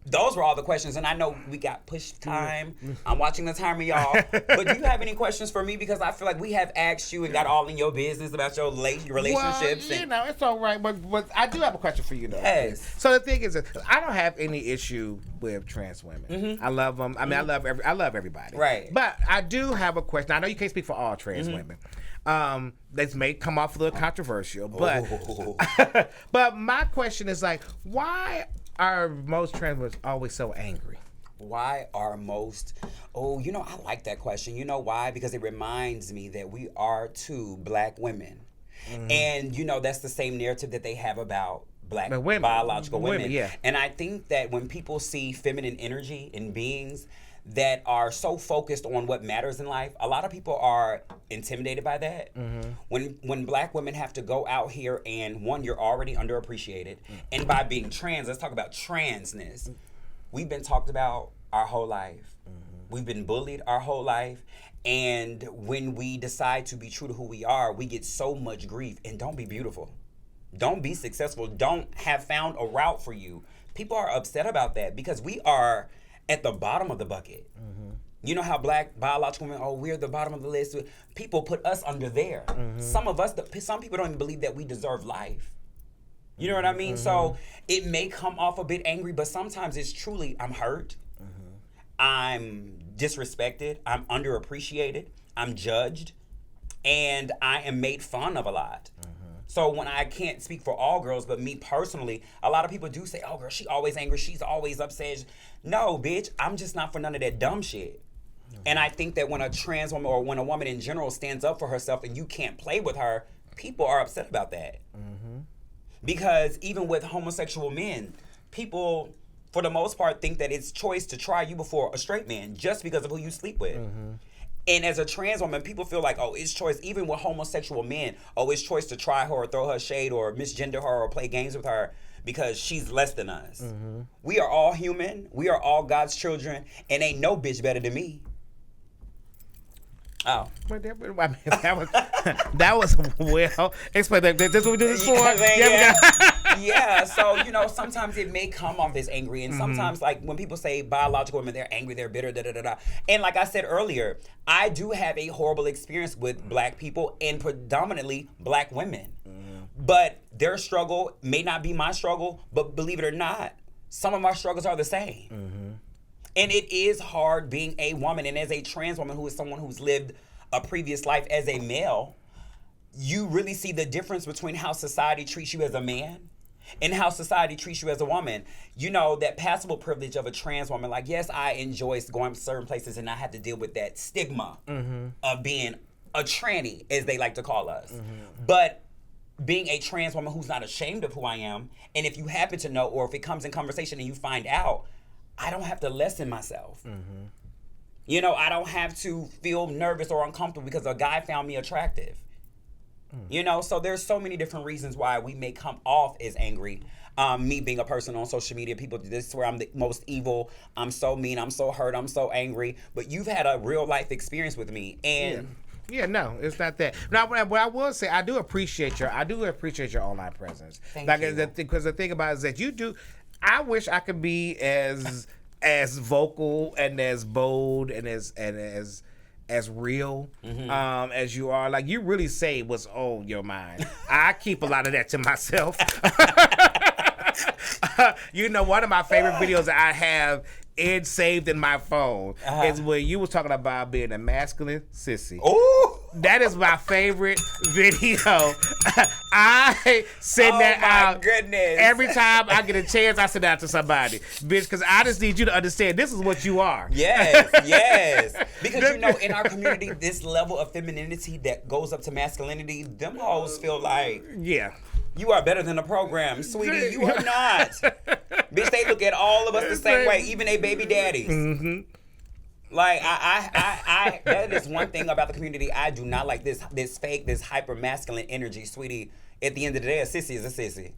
those were all the questions, and I know we got pushed time. I'm watching the timer, y'all. But do you have any questions for me? Because I feel like we have asked you and got all in your business about your relationships. Well, it's all right, but I do have a question for you, though. Yes. So the thing is, I don't have any issue with trans women. I love them. I mean, I love everybody. Right. But I do have a question. I know you can't speak for all trans women. This may come off a little controversial, but but my question is like, why are most trans women always so angry? Why are most... Oh, I like that question. You know why? Because it reminds me that we are two black women. And, that's the same narrative that they have about black women, biological women. Yeah. And I think that when people see feminine energy in beings that are so focused on what matters in life, a lot of people are intimidated by that. When black women have to go out here and, one, you're already underappreciated, and by being trans, let's talk about transness. We've been talked about our whole life. We've been bullied our whole life. And when we decide to be true to who we are, we get so much grief. And don't be beautiful. Don't be successful. Don't have found a route for you. People are upset about that because we are at the bottom of the bucket. You know how black biological women, we're the bottom of the list. People put us under there. Some people don't even believe that we deserve life. You know what I mean? So it may come off a bit angry, but sometimes it's truly, I'm hurt. I'm disrespected. I'm underappreciated. I'm judged. And I am made fun of a lot. So when I can't speak for all girls, but me personally, a lot of people do say, oh, girl, she always angry. She's always upset. No, bitch, I'm just not for none of that dumb shit. And I think that when a trans woman or when a woman in general stands up for herself and you can't play with her, people are upset about that. Because even with homosexual men, people, for the most part, think that it's choice to try you before a straight man just because of who you sleep with. And as a trans woman, people feel like, it's choice. Even with homosexual men, it's choice to try her or throw her shade or misgender her or play games with her because she's less than us. We are all human. We are all God's children. And ain't no bitch better than me. Oh. But that was well. Explain that. That's what we do this for? Yeah, so, sometimes it may come off as angry. And sometimes, like, when people say biological women, they're angry, they're bitter, da-da-da-da. And like I said earlier, I do have a horrible experience with black people and predominantly black women. But their struggle may not be my struggle, but believe it or not, some of our struggles are the same. And it is hard being a woman. And as a trans woman who is someone who's lived a previous life as a male, you really see the difference between how society treats you as a man and how society treats you as a woman. That passable privilege of a trans woman, like, yes, I enjoy going to certain places and I have to deal with that stigma of being a tranny, as they like to call us. But being a trans woman who's not ashamed of who I am, and if you happen to know, or if it comes in conversation and you find out, I don't have to lessen myself. I don't have to feel nervous or uncomfortable because a guy found me attractive. So there's so many different reasons why we may come off as angry. Me being a person on social media, people, this is where I'm the most evil. I'm so mean. I'm so hurt. I'm so angry. But you've had a real life experience with me. And yeah, no, it's not that. Now, what I will say, I do appreciate your online presence. Thank you. Because the thing about it is that you do. I wish I could be as vocal and as bold and as real as you are. Like, you really say what's on your mind. I keep a lot of that to myself. One of my favorite videos that I have saved in my phone is when you was talking about being a masculine sissy. Ooh. That is my favorite video. I send that out. Goodness. Every time I get a chance, I send that out to somebody. Bitch, because I just need you to understand this is what you are. Yes. Because in our community, this level of femininity that goes up to masculinity, them hoes feel like Yeah. you are better than the program, sweetie. You are not. Bitch, they look at all of us the same way, even they baby daddies. Mm-hmm. Like I that is one thing about the community. I do not like this fake, this hyper masculine energy, sweetie. At the end of the day, a sissy is a sissy.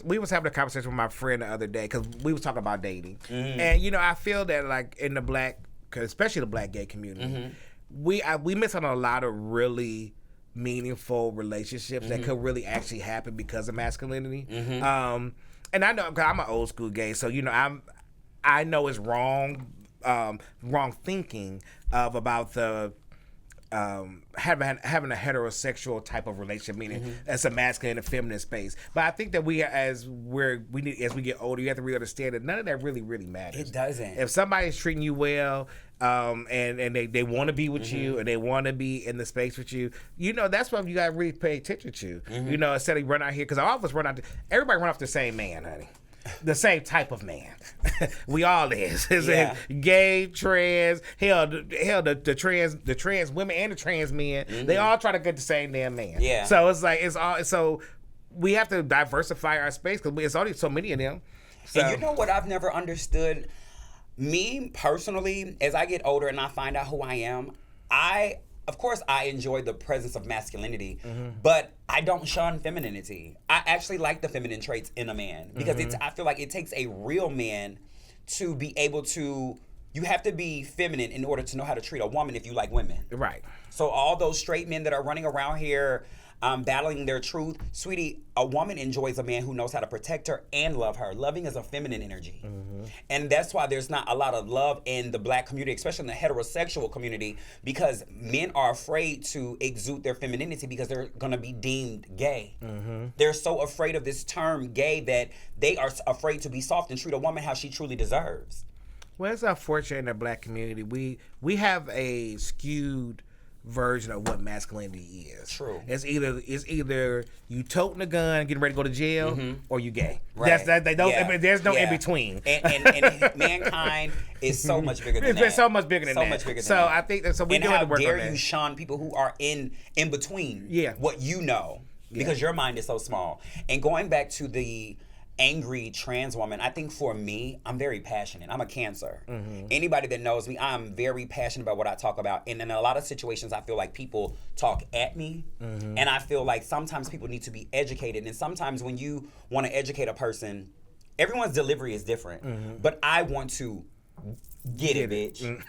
We was having a conversation with my friend the other day because we was talking about dating, and I feel that like in the black, especially the black gay community, we miss out on a lot of really meaningful relationships that could really actually happen because of masculinity. And I know, cause I'm an old school gay, so I know it's wrong thinking about the having a heterosexual type of relationship, meaning that's a masculine and feminine space. But I think that as we get older, you have to really understand that none of that really matters. It doesn't. If somebody's treating you well, and they want to be with you, and they want to be in the space with you, that's what you got to really pay attention to. Instead of run out here, because all of us everybody run off the same man, honey. The same type of man. We all is. Yeah. Gay, trans, the trans women and the trans men, they all try to get the same damn man. Yeah. So it's like so we have to diversify our space because it's only so many of them. So, And you know what I've never understood? Me personally, as I get older and I find out who I am, of course, I enjoy the presence of masculinity, but I don't shun femininity. I actually like the feminine traits in a man because I feel like it takes a real man to be able to. You have to be feminine in order to know how to treat a woman if you like women. Right. So all those straight men that are running around here battling their truth, sweetie, a woman enjoys a man who knows how to protect her and love her. Loving is a feminine energy. And that's why there's not a lot of love in the black community, especially in the heterosexual community, because men are afraid to exude their femininity because they're going to be deemed gay. They're so afraid of this term gay that they are afraid to be soft and treat a woman how she truly deserves. Well, it's unfortunate in the black community. We have a skewed version of what masculinity is. True. It's either you toting a gun, getting ready to go to jail, or you gay. Right. There's no in between. And mankind is so much bigger than that. It's so much bigger than that. So much bigger than so that. I think that. So we And do how have to work on dare that. you shun people who are in between what you know, because your mind is so small. And going back to the angry trans woman, I think for me, I'm very passionate. I'm a Cancer. Anybody that knows me, I'm very passionate about what I talk about. And in a lot of situations, I feel like people talk at me. And I feel like sometimes people need to be educated. And sometimes when you want to educate a person, everyone's delivery is different. But I want to get it, bitch.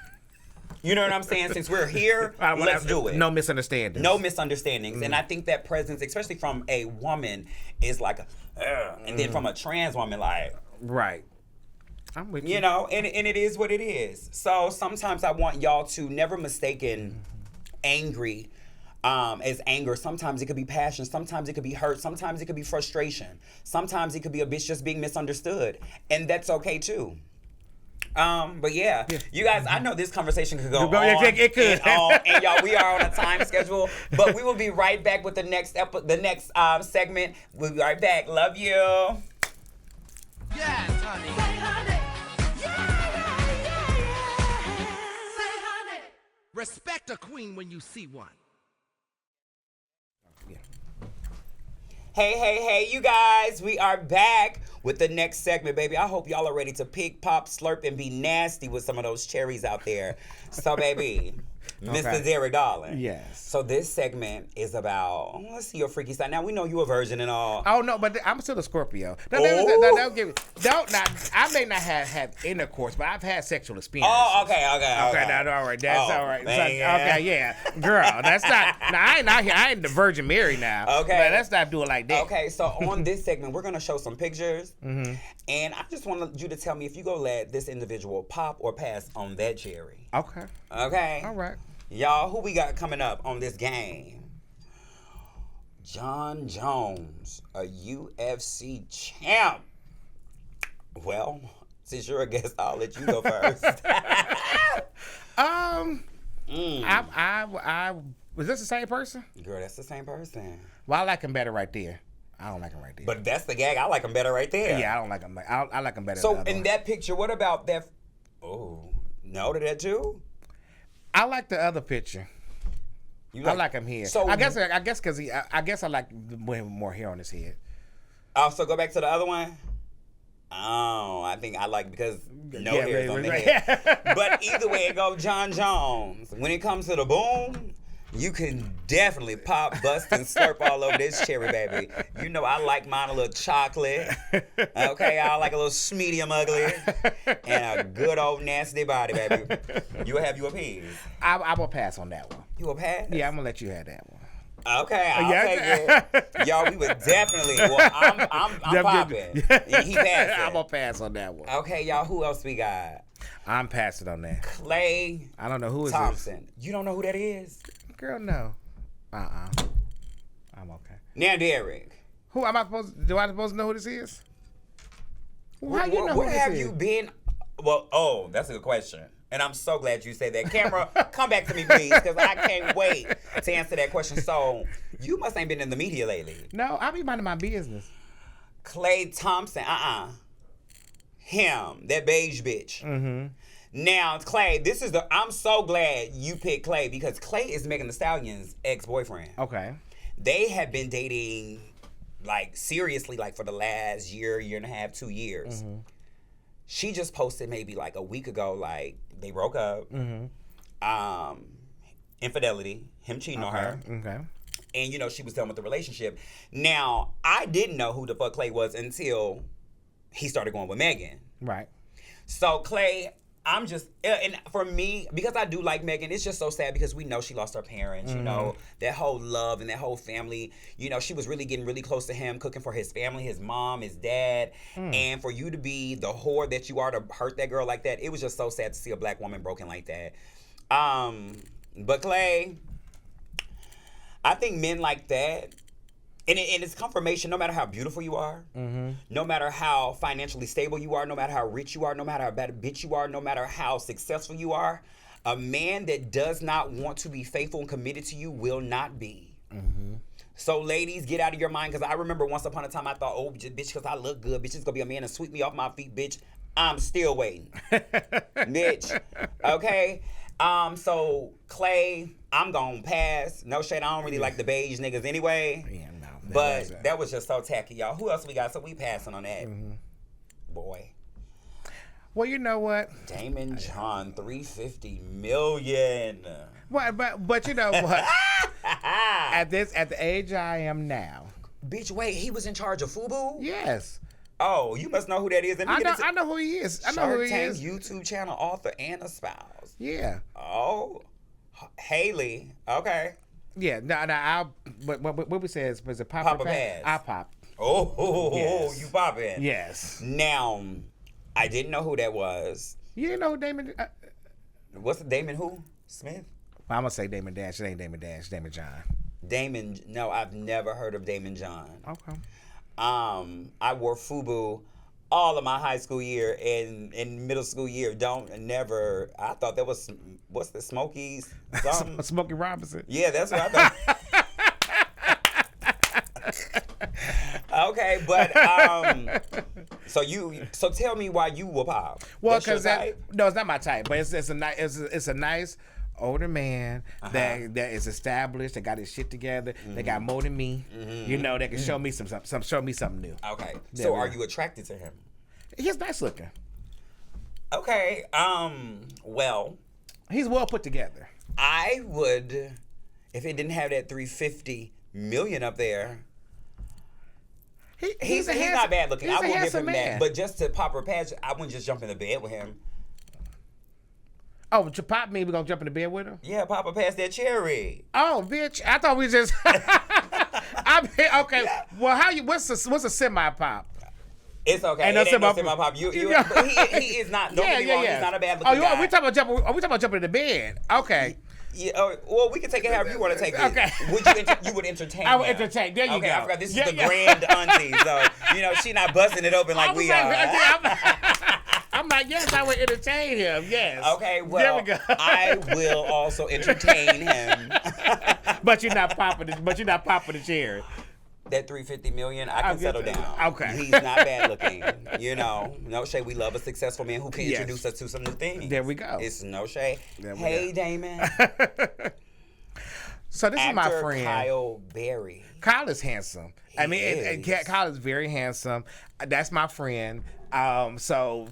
You know what I'm saying? Since we're here, let's do it. No misunderstandings. No misunderstandings. And I think that presence, especially from a woman, is like and then from a trans woman, like, right. I'm with you. And it is what it is. So sometimes I want y'all to never mistaken angry as anger. Sometimes it could be passion. Sometimes it could be hurt. Sometimes it could be frustration. Sometimes it could be a bitch just being misunderstood. And that's okay too. But yeah, you guys, I know this conversation could go on. It could. And y'all, we are on a time schedule, but we will be right back with the next segment. We'll be right back. Love you. Yes, honey. Say, honey. Say, honey. Respect a queen when you see one. Hey, you guys, we are back with the next segment, baby. I hope y'all are ready to pick, pop, slurp, and be nasty with some of those cherries out there. So, baby, Mr. Derek Darling. Yes. So this segment is about, let's see your freaky side. Now, we know you a virgin and all. Oh, no, but I'm still a Scorpio. I may not have had intercourse, but I've had sexual experience. Oh, okay. All right. That's all right. Man. Okay, yeah. Girl, that's not, I ain't out here. I ain't the Virgin Mary now. Okay. But let's not do it like that. Okay, so on this segment, we're going to show some pictures. And I just want you to tell me if you go let this individual pop or pass on that cherry. Okay. Okay? All right. Y'all, who we got coming up on this game? John Jones, a UFC champ. Well, since you're a guest, I'll let you go first. I Was this the same person? Girl, that's the same person. Well, I like him better right there. I don't like him right there. But that's the gag. I like him better right there. yeah, I don't like him. I like him better. So than the other in one. that picture, what about that? Oh, no to that too? I like the other picture. You I like him here. So I guess because I guess I like when more hair on his head. Also, go back to the other one. Oh, I think I like because no hair is on the head. But either way it goes, John Jones. When it comes to the boom, you can definitely pop, bust, and slurp all over this cherry, baby. You know I like mine a little chocolate. Okay, I like a little medium ugly. And a good old nasty body, baby. You will have you a piece. I will pass on that one. You will pass? Yeah, I'm gonna let you have that one. Okay, I'll Yeah. take it. Y'all, we would definitely. Well, I'm popping. He passed. I'm gonna pass on that one. Okay, y'all. Who else we got? I'm passing on that. Klay I don't know who is Thompson. You don't know who that is? this. Girl, no. I'm okay. Now, Derek. Who am I supposed? Do I supposed to know who this is? Well, how you know Where who this have is? you been? Well, that's a good question. And I'm so glad you said that. Camera, come back to me, please, because I can't wait to answer that question. So, you must ain't been in the media lately. No, I be minding my business. Klay Thompson, him, that beige bitch. Mm-hmm. Now, Klay, I'm so glad you picked Klay because Klay is Megan Thee Stallion's ex-boyfriend. Okay. They have been dating, like, seriously, like, for the last year and a half, 2 years. Mm-hmm. She just posted maybe, like, a week ago, like, they broke up. Mm-hmm. Infidelity, him cheating on her. Okay. And, you know, she was done with the relationship. Now, I didn't know who the fuck Klay was until he started going with Megan. Right. So, Klay, I'm just, and for me, because I do like Megan, it's just so sad because we know she lost her parents, you know, that whole love and that whole family. You know, she was really getting really close to him, cooking for his family, his mom, his dad. And for you to be the whore that you are to hurt that girl like that, it was just so sad to see a black woman broken like that. But Klay, I think men like that, and it's confirmation, no matter how beautiful you are, no matter how financially stable you are, no matter how rich you are, no matter how bad a bitch you are, no matter how successful you are, a man that does not want to be faithful and committed to you will not be. So ladies, get out of your mind, because I remember once upon a time I thought, oh, bitch, because I look good, bitch, it's going to be a man and sweep me off my feet, bitch. I'm still waiting. Bitch. Okay? So Klay, I'm gonna pass. No shade, I don't really like the beige niggas anyway. Yeah, no. But that was just so tacky, y'all. Who else we got? So we passing on that. Boy. Well, you know what? Damon John, 350 million. Well, but you know what? at the age I am now. Bitch, wait, he was in charge of FUBU? Yes. Oh, you must know who that is. I know who he is. I know who he Shark Tank is. YouTube channel author and a spouse. Yeah. Oh, Haley. Okay. Yeah. No. What we say is it pop Papa or pass? pass. I pop. Oh, Yes. you popping. Yes. Now, I didn't know who that was. You didn't know who Damon? What's the Damon who? Smith? I'm gonna say Damon Dash. It ain't Damon Dash. It's Damon John. Damon, no, I've never heard of Damon John. Okay. I wore FUBU all of my high school year and middle school year. I thought that was, what's the Smokies? Something? Smokey Robinson. Yeah, that's what I thought. Okay, but so tell me why you will pop. Well, That's your because type? no, it's not my type, but it's a nice older man that is established, that got his shit together, that got more than me. You know, that can show me something new. Okay, Yeah, so yeah. are you attracted to him? He's nice looking. Okay, well, He's well put together. I would, if it didn't have that 350 million up there. He's not bad looking. I will give him that. But just to pop or patch, I wouldn't just jump in the bed with him. Oh, to pop me, we gonna jump in the bed with him? Yeah, pop or pass that cherry. Oh, bitch! I thought we just. Okay. Well, what's a semi pop? It's okay. Ain't It no ain't no semi- semi-pop. Yeah. But he is not. Don't get me wrong. He's not a bad looking guy. we talking about jumping in the bed? Okay. Yeah, well, we can take it however you want to take it. Okay. You would entertain I would him. entertain. There you okay, go. I forgot this Yeah, is the yeah. grand auntie, so she not busting it open like we are. I'm I'm like, yes, I would entertain him. Yes. Okay, well, there we go. I will also entertain him. But you're not popping. But you're not popping the cherry. That $350 million, I can settle down. Okay. He's not bad looking. You know, no shade. We love a successful man who can Yes. introduce us to some new things. There we go. It's no shade. There we Hey, go. Damon. So this is my Actor friend. Kyle Berry. Kyle is handsome. I mean, is. Kyle is very handsome. That's my friend. So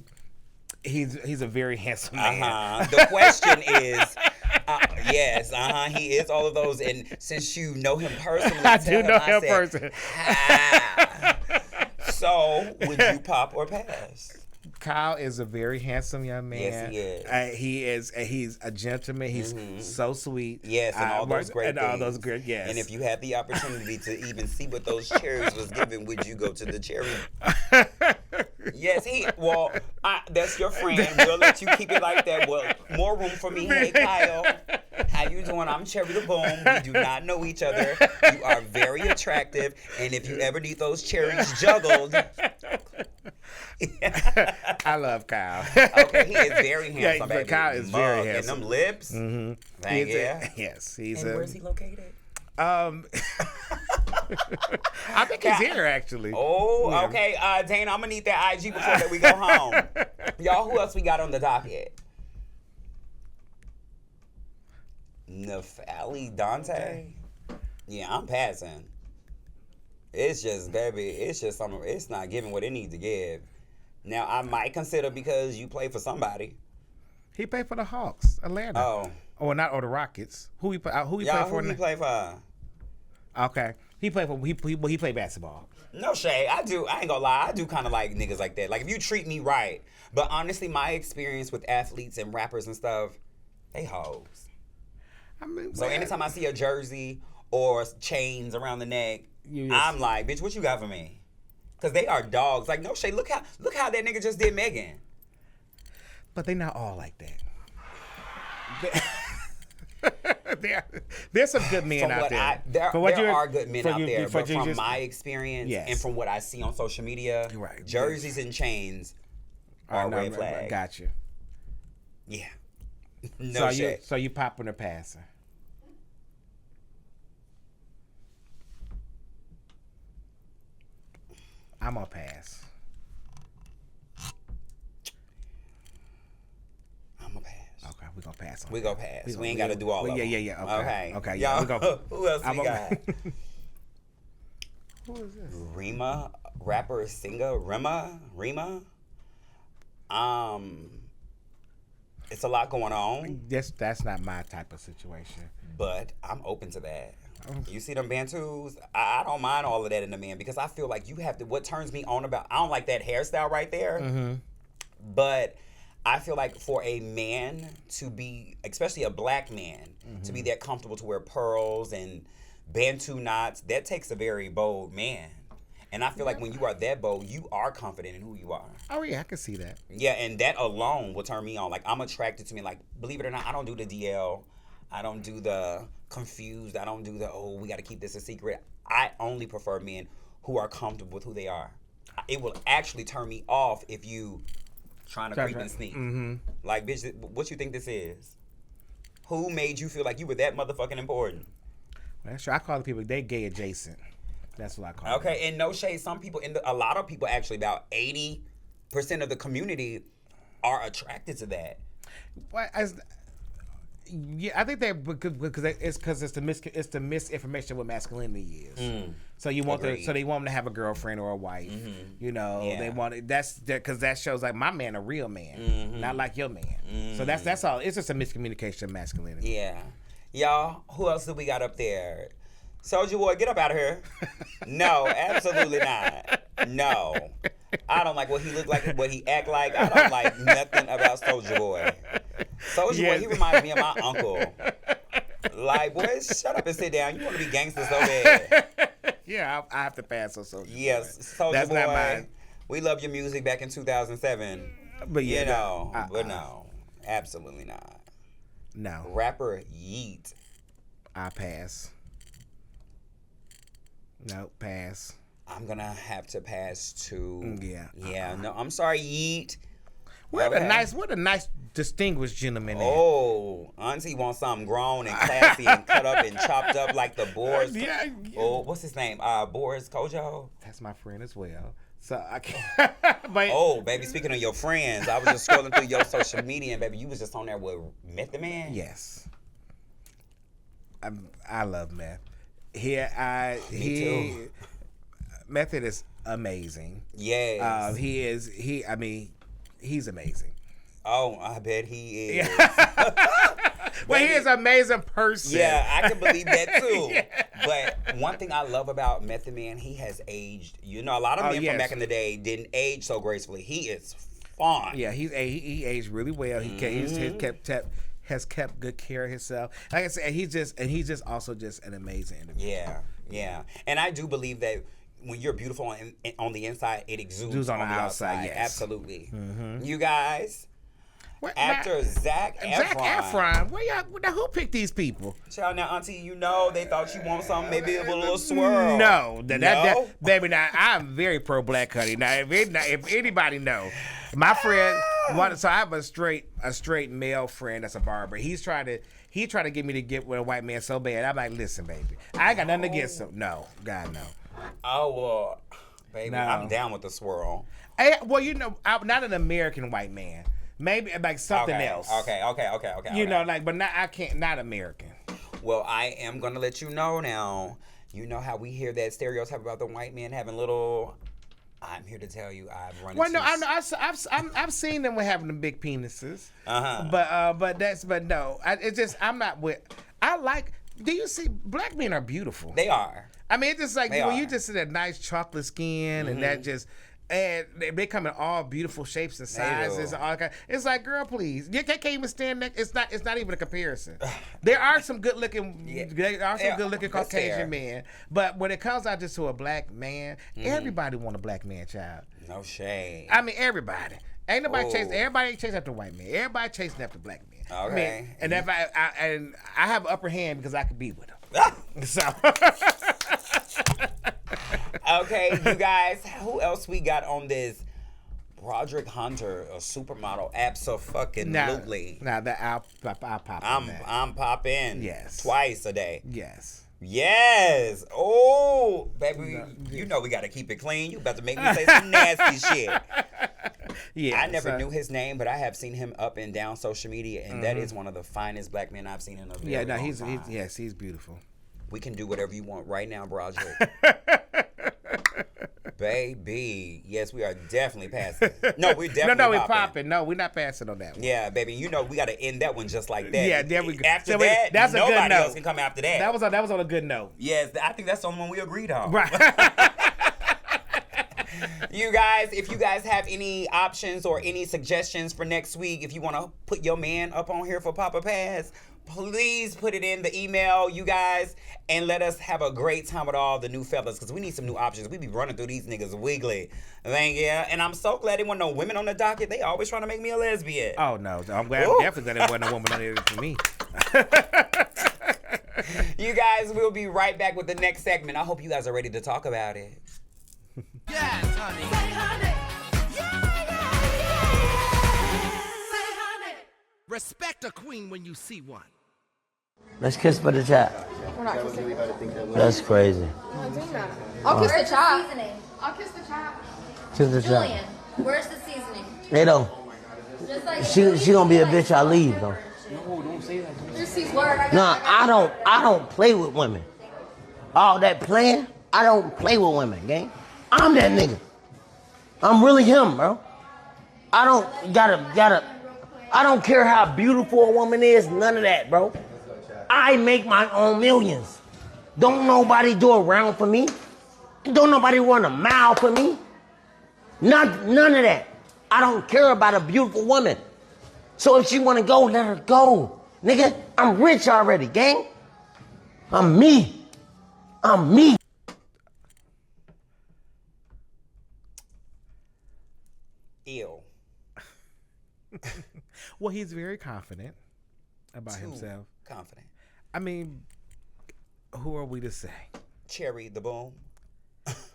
he's a very handsome man. The question is, yes, he is all of those. And since you know him personally, I tell do know him said, personally. So, would you pop or pass? Kyle is a very handsome young man. Yes, he is. He's a gentleman. He's so sweet. Yes, and all those great things. all those great. Yes. And if you had the opportunity to even see what those cherries was given, would you go to the cherry? Yes, that's your friend. We'll let you keep it like that. Well, more room for me. Hey, Kyle. How you doing? I'm Cherry the Boom. We do not know each other. You are very attractive. And if you ever need those cherries juggled. I love Kyle. Okay, he is very handsome, but baby. Kyle is very handsome. And them lips. Thank you. Yes, he's And where's he located? I think he's here actually. Oh, Yeah. okay. Dana, I'm gonna need that IG before that we go home. Y'all, who else we got on the docket? Nefali Dante? Yeah, I'm passing. It's just, baby, it's just something. It's not giving what it needs to give. Now, I might consider because you play for somebody. He played for the Hawks, Atlanta. Oh. Or not, or the Rockets. Who he Y'all, played for? who he play for? Okay, he played for he played basketball. No shade. I ain't gonna lie. I do kind of like niggas like that. Like, if you treat me right. But honestly, my experience with athletes and rappers and stuff, they hoes. I mean, So anytime I see a jersey or chains around the neck, I'm like, bitch, what you got for me? Because they are dogs. Like, no shade. Look how that nigga just did Megan. But they not all like that. There's some good men out there. There are good men out there, but from my experience Yes. and from what I see on social media, Right. jerseys and chains are red flags. Got you. Yeah. No shade. So you popping or passing? I'm gonna pass. I'm a pass. Okay, we're gonna pass on We that. go pass. We ain't got to do all of them. Yeah. Okay. Okay. Y'all, we go. who else we got? Who is this? Rima, rapper, singer, Rima. It's a lot going on, That's not my type of situation. but I'm open to that. You see them Bantus? I don't mind all of that in a man because I feel like you have to. What turns me on about I don't like that hairstyle right there, but I feel like for a man to be, especially a black man, to be that comfortable to wear pearls and Bantu knots, that takes a very bold man. And I feel like when you are that bold, you are confident in who you are. Oh yeah, I can see that. Yeah, and that alone will turn me on. Like, I'm attracted to me. Like, believe it or not, I don't do the DL. I don't do the confused. I don't do the, we got to keep this a secret. I only prefer men who are comfortable with who they are. It will actually turn me off if you trying to creep and sneak. Like, bitch, what you think this is? Who made you feel like you were that motherfucking important? Well, that's true. I call the people, they gay adjacent. That's what I call them. Okay, and no shade, some people, a lot of people actually, about 80% of the community are attracted to that. Well, I think that because it's the misinformation what masculinity is. So you want Agreed. so they want them to have a girlfriend or a wife. You know, Yeah. they want because that shows like my man a real man, not like your man. So that's all. It's just a miscommunication of masculinity. Yeah. Y'all, who else do we got up there? Soulja Boy, get up out of here. No, absolutely not. No. I don't like what he look like, what he act like. I don't like nothing about Soulja Boy. Soulja Boy, he reminds me of my uncle. Like, boy, shut up and sit down. You want to be gangster so bad. Yeah, I have to pass on Soulja Boy. Yes, Soulja That's Boy. not mine. We love your music back in 2007. But yeah, You know, but no. Absolutely not. no, Rapper Yeet. I pass. No, pass. I'm gonna have to pass to. Yeah. Yeah. No, I'm sorry, Yeet. What Okay. a nice distinguished gentleman. there. Oh, Auntie wants something grown and classy and cut up and chopped up like the Boris. Yeah. Oh, what's his name? Boris Kojo. That's my friend as well. So I can't. But Oh, baby, speaking of your friends, I was just scrolling through your social media, and baby, you was just on there with Method Man. yes, I love Meth. too. Method is amazing. Yes. He's amazing. Oh, I bet he is. Well, he is an amazing person. Yeah, I can believe that too. Yeah. But one thing I love about Method Man, he has aged. You know, a lot of men yes. from back in the day didn't age so gracefully. He is fine. Yeah, he aged really well. He's has kept good care of himself. Like I said, he's just also just an amazing individual. Yeah. And I do believe that when you're beautiful on the inside, it exudes on the outside. yes. Absolutely. You guys, What, actor Zac Efron. Who picked these people? Child, now, Auntie, you know they thought you want something maybe with a little swirl. No, No? baby. Now I'm very pro black, honey. Now, if anybody know, my friend, so I have a straight male friend that's a barber. He tried to get me to get with a white man so bad. I'm like, listen, baby, I ain't got nothing against him. No, God no. Oh well, baby, No. I'm down with the swirl. Well, I'm not an American white man. Maybe like something else. Okay. You know, like, but not I can't not American. Well, I am gonna let you know now. You know how we hear that stereotype about the white man having little. I'm here to tell you, I've run. Well, no, I know. I've seen them with having the big penises. But no, it's just I'm not with. I like. Do you see black men are beautiful? They are. I mean, it's just like They when are. you just see that nice chocolate skin and that just. And they come in all beautiful shapes and sizes. do. And all kind. It's like, girl, please. You can't even stand next. It's not even a comparison. There are some good looking, That's Caucasian fair. men, but when it comes out just to a black man, everybody want a black man child. No shade. I mean, everybody. Ain't nobody Oh. chasing. Everybody ain't chasing after white men. Everybody chasing after black men. I mean, Okay. and if I have an upper hand because I could be with them. So. Okay, you guys, who else we got on this? Broderick Hunter, a supermodel, absolutely. Now that I'll pop. on that. I'm popping. Yes. Twice a day. Yes. Yes. Oh, baby, you know we got to keep it clean. You about to make me say some nasty shit. Yeah. I never knew his name, but I have seen him up and down social media, and that is one of the finest black men I've seen in a very Yeah. No, long he's time. he's beautiful. We can do whatever you want right now, Broderick. Baby, yes, we are definitely passing. No, we're definitely No, we're popping. popping. No, we're not passing on that one. Yeah, baby, you know we got to end that one just like that. Yeah, there we go. After So that, that's a good nobody note. else can come after that. That was on a good note. Yes, I think that's the only one we agreed on. Right. You guys, if you guys have any options or any suggestions for next week, if you want to put your man up on here for Papa Pass, please put it in the email, you guys, and let us have a great time with all the new fellas, because we need some new options. We be running through these niggas wiggly. Thank you. And I'm so glad there weren't no women on the docket. They always trying to make me a lesbian. Oh no, I'm glad. Ooh. I'm definitely glad there wasn't a woman on there for me. You guys, we'll be right back with the next segment. I hope you guys are ready to talk about it. Yes, honey. Respect a queen when you see one. Let's kiss for the chat. We're not kissing. That's crazy. I'm not doing that. I'll kiss the Where's the child. seasoning? I'll kiss the child. Kiss the Julian, chat. where's the seasoning? They don't. Just like She gonna be a bitch. I leave though. There's season. Nah, I don't play with women. All that playing, I don't play with women, gang. I'm that nigga. I'm really him, bro. I don't gotta. I don't care how beautiful a woman is. None of that, bro. I make my own millions. Don't nobody do a round for me. Don't nobody run a mile for me. None of that. I don't care about a beautiful woman. So if she wanna go, let her go. Nigga, I'm rich already, gang. I'm me. I'm me. Ew. Well, he's very confident about Too himself. confident. I mean, who are we to say? Cherry the boom.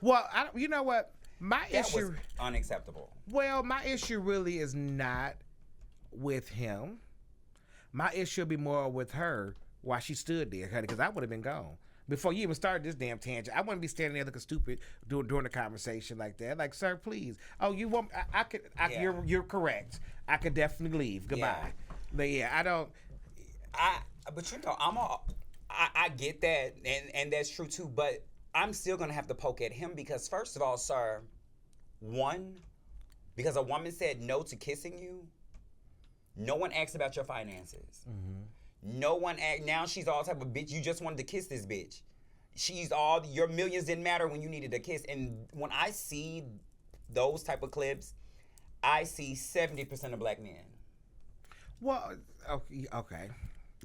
Well, you know what? My That issue, was unacceptable. well, my issue really is not with him. My issue would be more with her while she stood there, because I would have been gone. Before you even started this damn tangent, I wouldn't be standing there looking stupid during a conversation like that. Like, sir, please. Oh, you want? I could. Yeah. You're correct. I could definitely leave. Goodbye. But yeah, I don't. But you know, I get that, and that's true too. But I'm still gonna have to poke at him because, first of all, sir, because a woman said no to kissing you, no one asked about your finances. No one asked. Now she's all type of bitch. You just wanted to kiss this bitch. Your millions didn't matter when you needed a kiss. And when I see those type of clips, I see 70% of black men. Well, okay,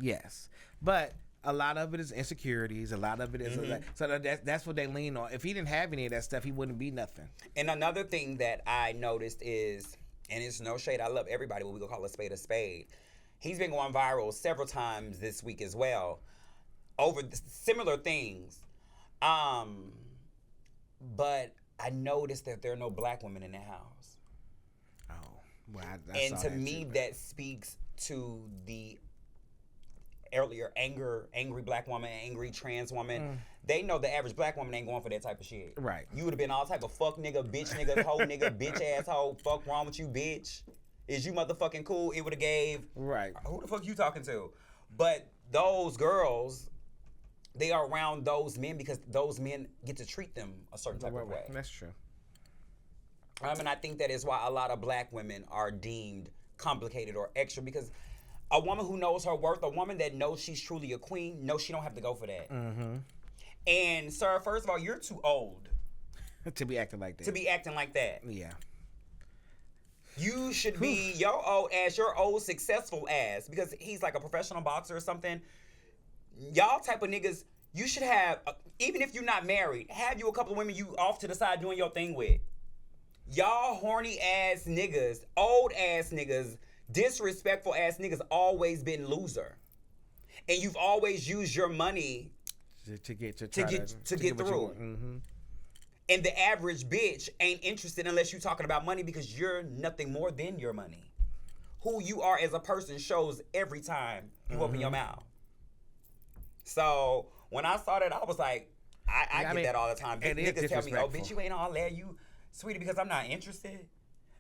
yes, but a lot of it is insecurities. A lot of it is so that's what they lean on. If he didn't have any of that stuff, he wouldn't be nothing. And another thing that I noticed is, and it's no shade, I love everybody, but we gonna call a spade a spade. He's been going viral several times this week as well over similar things. But I noticed that there are no black women in the house. Oh, well, I And saw to that me, too. that speaks to the earlier angry black woman, angry trans woman. They know the average black woman ain't going for that type of shit. Right. You would have been all type of fuck nigga, bitch nigga, hoe nigga, bitch asshole, fuck wrong with you, bitch. Is you motherfucking cool? It would have gave. Right. Who the fuck you talking to? But those girls, they are around those men because those men get to treat them a certain type of way. That's true. And I think that is why a lot of black women are deemed complicated or extra, because a woman who knows her worth, a woman that knows she's truly a queen, knows she don't have to go for that. And sir, first of all, you're too old To be acting like that. to be acting like that. Yeah. You should be your old successful ass, because he's like a professional boxer or something. Y'all type of niggas, you should have, even if you're not married, have you a couple of women you off to the side doing your thing with. Y'all horny ass niggas, old ass niggas, disrespectful ass niggas always been loser. And you've always used your money To get get what you through. want. And the average bitch ain't interested unless you're talking about money, because you're nothing more than your money. Who you are as a person shows every time you open your mouth. So when I saw that, I was like, I get that all the time. it is Niggas tell me, oh, disrespectful. bitch, you ain't all that. You, sweetie, because I'm not interested.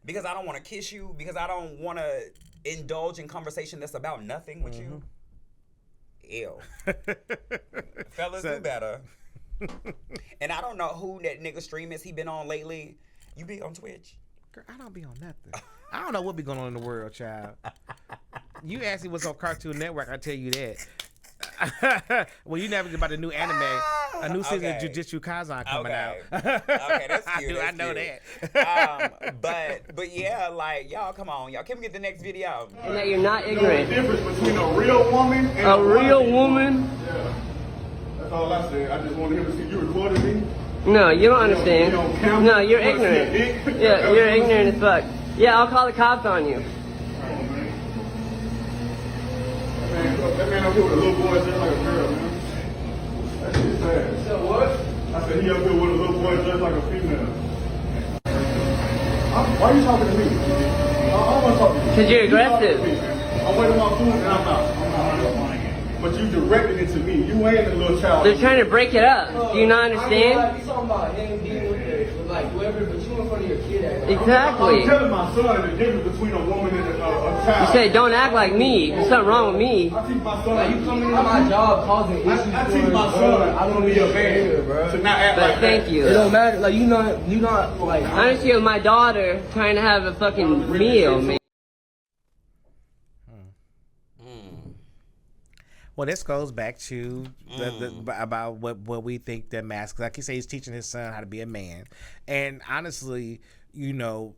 Because I don't want to kiss you. Because I don't want to indulge in conversation that's about nothing with you. Ew. Fellas, do better. And I don't know who that nigga stream is he been on lately. You be on Twitch? Girl, I don't be on nothing. I don't know what be going on in the world, child. You ask me what's on Cartoon Network, I tell you that. Well, you never get about the new anime, a new season of Jujutsu Kaisen coming out. Okay, that's cute. I That's know cute. that. But yeah, like, y'all, come on, y'all. Can we get the next video? And that you're not The ignorant. difference between a real woman and A real woman? Yeah. That's all I said. I just wanted him to see you recorded me. No, you don't understand. You don't count? No, you're You wanna see ignorant. a dick? Yeah, you're ignorant as fuck. Yeah, I'll call the cops on you. That man up here with a little boy just like a girl, man. That shit's sad. So what? I said he up here with a little boy just like a female. Why are you talking to me? I don't want to talk to you. 'Cause you're You talking to aggressive. me. I'm waiting my food and I'm out. But you directed it to me. You ain't a little child. They're trying to break it up. Do you not understand? You talking about him dealing with like whoever, but you in front of your kid at Exactly. I'm telling my son the difference between a woman and a You child. said don't act like me. There's something wrong with me. I teach my son. Like you coming into my job causing issues. I teach my son. I want to be a man, bro. to not act But like thank that. you. It don't matter. Like you not like. I understand with my daughter trying to have a fucking meal, man. Well, this goes back to about what we think that masks. Like he said, he's teaching his son how to be a man, and honestly, you know,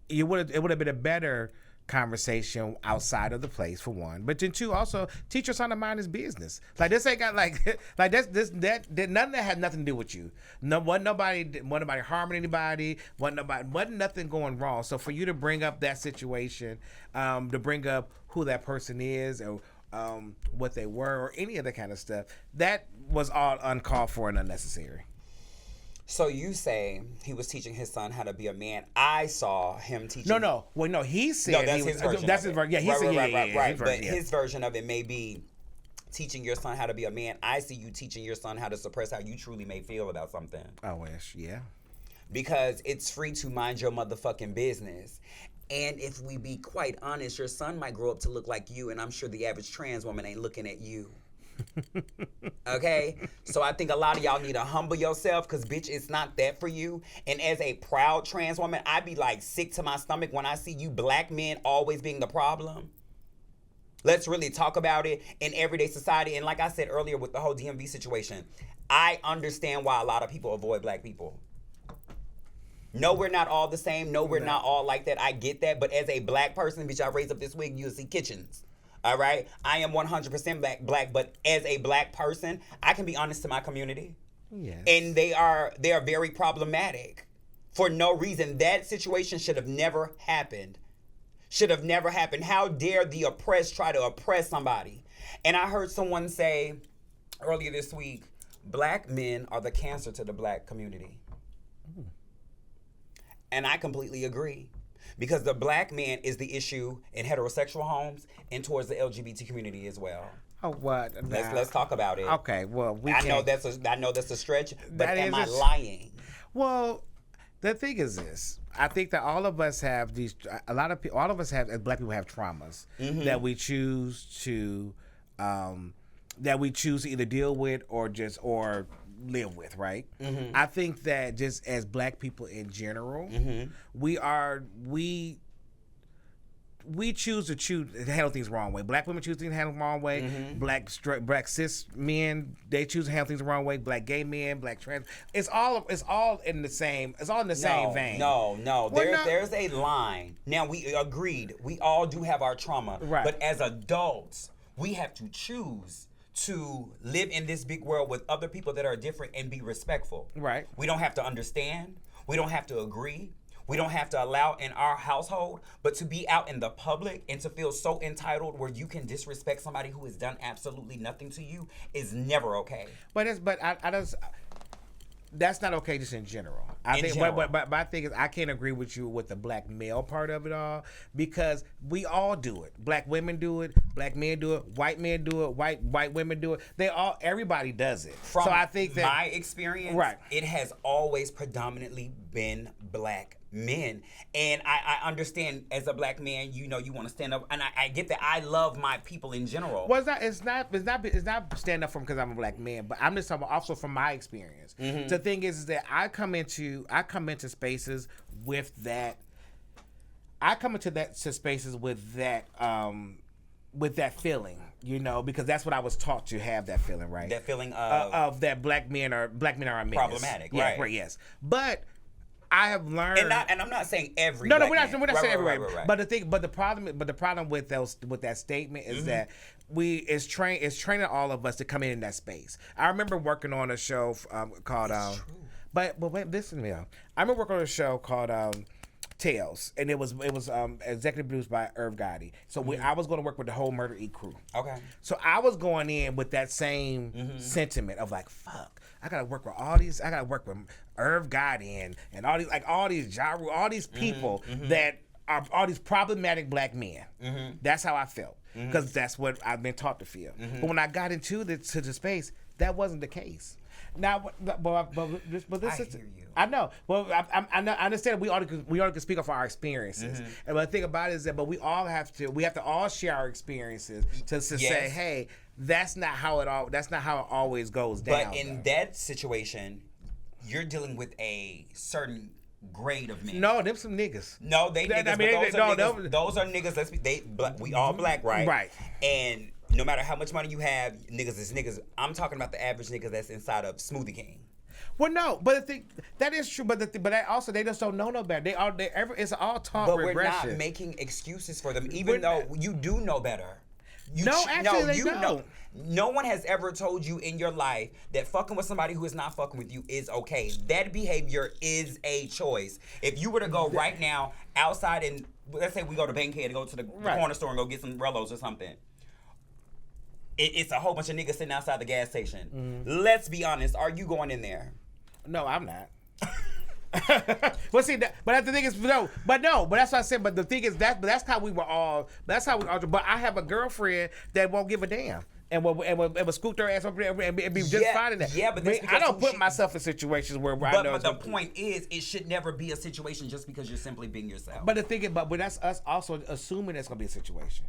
it would have been a better conversation outside of the place, for one, but then two, also teach your son to mind his business. Like this ain't got like that none of that had nothing to do with you. Wasn't nobody harming anybody. Wasn't nothing going wrong. So for you to bring up that situation, to bring up who that person is or what they were or any of that kind of stuff, that was all uncalled for and unnecessary. So you say he was teaching his son how to be a man. I saw him teaching. No. Well, no, he said No, that's he his was, version. That's of his it. version. Yeah, he said right. his But version, his version of it may be teaching your son how to be a man. I see you teaching your son how to suppress how you truly may feel about something. I wish, yeah. Because it's free to mind your motherfucking business. And if we be quite honest, your son might grow up to look like you, and I'm sure the average trans woman ain't looking at you. Okay? So I think a lot of y'all need to humble yourself, because bitch, it's not that for you. And as a proud trans woman, I be like sick to my stomach when I see you black men always being the problem. Let's really talk about it in everyday society. And like I said earlier with the whole DMV situation, I understand why a lot of people avoid black people. No, we're not all the same. No, we're not all like that. I get that. But as a black person, bitch, I raised up this wig, you'll see kitchens. All right? I am 100% black, but as a black person, I can be honest to my community. Yes. And they are very problematic for no reason. That situation should have never happened. Should have never happened. How dare the oppressed try to oppress somebody? And I heard someone say earlier this week, black men are the cancer to the black community. And I completely agree. Because the black man is the issue in heterosexual homes and towards the LGBT community as well. Oh, what? Let's talk about it. Okay, well, I know that's a stretch, but That am is I a- lying? Well, the thing is this. I think that all of us have these. A lot of people. All of us have, as black people, have traumas that we choose to, either deal with or live with. Right. I think that just as black people in general, we choose to handle things the wrong way. Black women choose to handle things the wrong way. Black cis men, they choose to handle things the wrong way. Black gay men, black trans. It's all in the same. It's all in the same vein. No. Well, There's a line. Now we agreed. We all do have our trauma. Right. But as adults, we have to choose to live in this big world with other people that are different and be respectful. Right. We don't have to understand. We don't have to agree. We don't have to allow in our household, but to be out in the public and to feel so entitled where you can disrespect somebody who has done absolutely nothing to you is never okay. That's not okay just in general. But my thing is, I can't agree with you with the black male part of it all, because we all do it. Black women do it. Black men do it. White men do it. White women do it. Everybody does it. From so I think that my experience, right, it has always predominantly been black men. And I understand as a black man, you want to stand up, and I get that. I love my people in general. Well, it's not stand up from because I'm a black man, but I'm just talking also from my experience. The thing is that I come into spaces with that. I come into spaces with that feeling, because that's what I was taught to have, that feeling, right? That feeling of that black men are a menace. Problematic, yeah, right? Yes, but I have learned, and I'm not saying every. No, black we're not man. saying everywhere. Right. But the problem with that statement is that it's training all of us to come in that space. I remember working on a show called but wait, listen to me. I remember working on a show called Tales, and it was executive produced by Irv Gotti. So I was going to work with the whole Murder Inc. crew. Okay. So I was going in with that same sentiment of like, fuck, I gotta work with all these. I gotta work with Irv Gotti and all these Ja Rule, all these people that are all these problematic black men. That's how I felt, because that's what I've been taught to feel. But when I got into the space, that wasn't the case. Now, but this I is. hear you. I know. Well, I understand. We all can speak of our experiences, and the thing about it is that, but we have to all share our experiences to say, hey, that's not how it always goes down. But in that situation, you're dealing with a certain grade of men. No, them some niggas. No, they niggas. Those are niggas. We all black, right? Right. And no matter how much money you have, niggas is niggas. I'm talking about the average nigga that's inside of Smoothie King. Well, no, but the thing that is true. But that also, they just don't know no better. It's all taught regression. We're not making excuses for them, even though you do know better. They don't. No one has ever told you in your life that fucking with somebody who is not fucking with you is okay. That behavior is a choice. If you were to go right now outside and let's say we go to Bankhead and go to the corner store and go get some Rellos or something. It's a whole bunch of niggas sitting outside the gas station. Let's be honest. Are you going in there? No, I'm not. Well, see, but the thing is, but that's what I said. But the thing is, that's how we were all. That's how we all. But I have a girlfriend that won't give a damn. And will scoop their ass up and be just fine in that. Yeah, but I don't put myself in situations where I know. But the point is, it should never be a situation just because you're simply being yourself. But the thing is, but that's us also assuming it's gonna be a situation.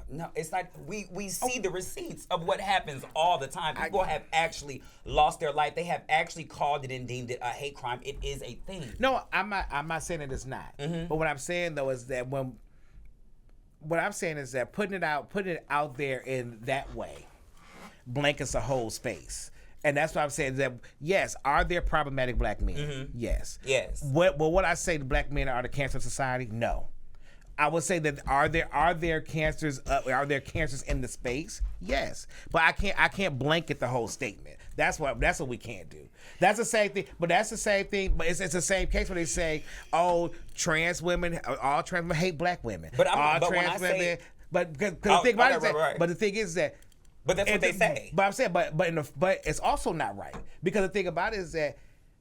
No, it's not. We see the receipts of what happens all the time. People have actually lost their life. They have actually called it and deemed it a hate crime. It is a thing. No, I'm not saying that it's not. But what I'm saying though is that putting it out there in that way blankets a whole space. And that's what I'm saying, that yes, are there problematic black men? Yes. Yes. What I say, the black men are the cancer of society? No. I would say that are there cancers in the space? Yes. But I can't blanket the whole statement. That's what we can't do. That's the same thing. But that's the same thing. But it's the same case where they say, oh, all trans women hate black women. But the thing about it is but the thing is that. But that's what they say. But I'm saying, but it's also not right, because the thing about it is that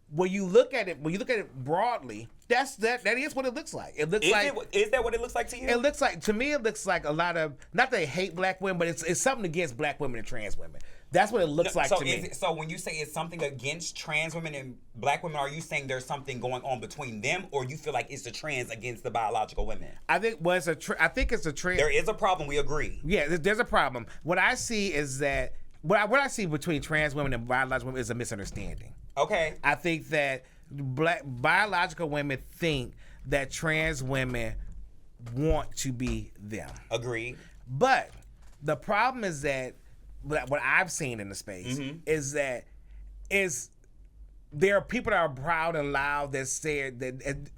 when you look at it broadly, that is what it looks like. It looks is that what it looks like to you? It looks like, to me, it looks like a lot of, not that they hate black women, but it's something against black women and trans women. That's what it looks like to me. So when you say it's something against trans women and black women, are you saying there's something going on between them, or you feel like it's the trans against the biological women? I think I think it's a trans. There is a problem. We agree. Yeah, there's a problem. What I see is that what I see between trans women and biological women is a misunderstanding. Okay. I think that biological women think that trans women want to be them. Agreed. But the problem is that what I've seen in the space is that there are people that are proud and loud that say that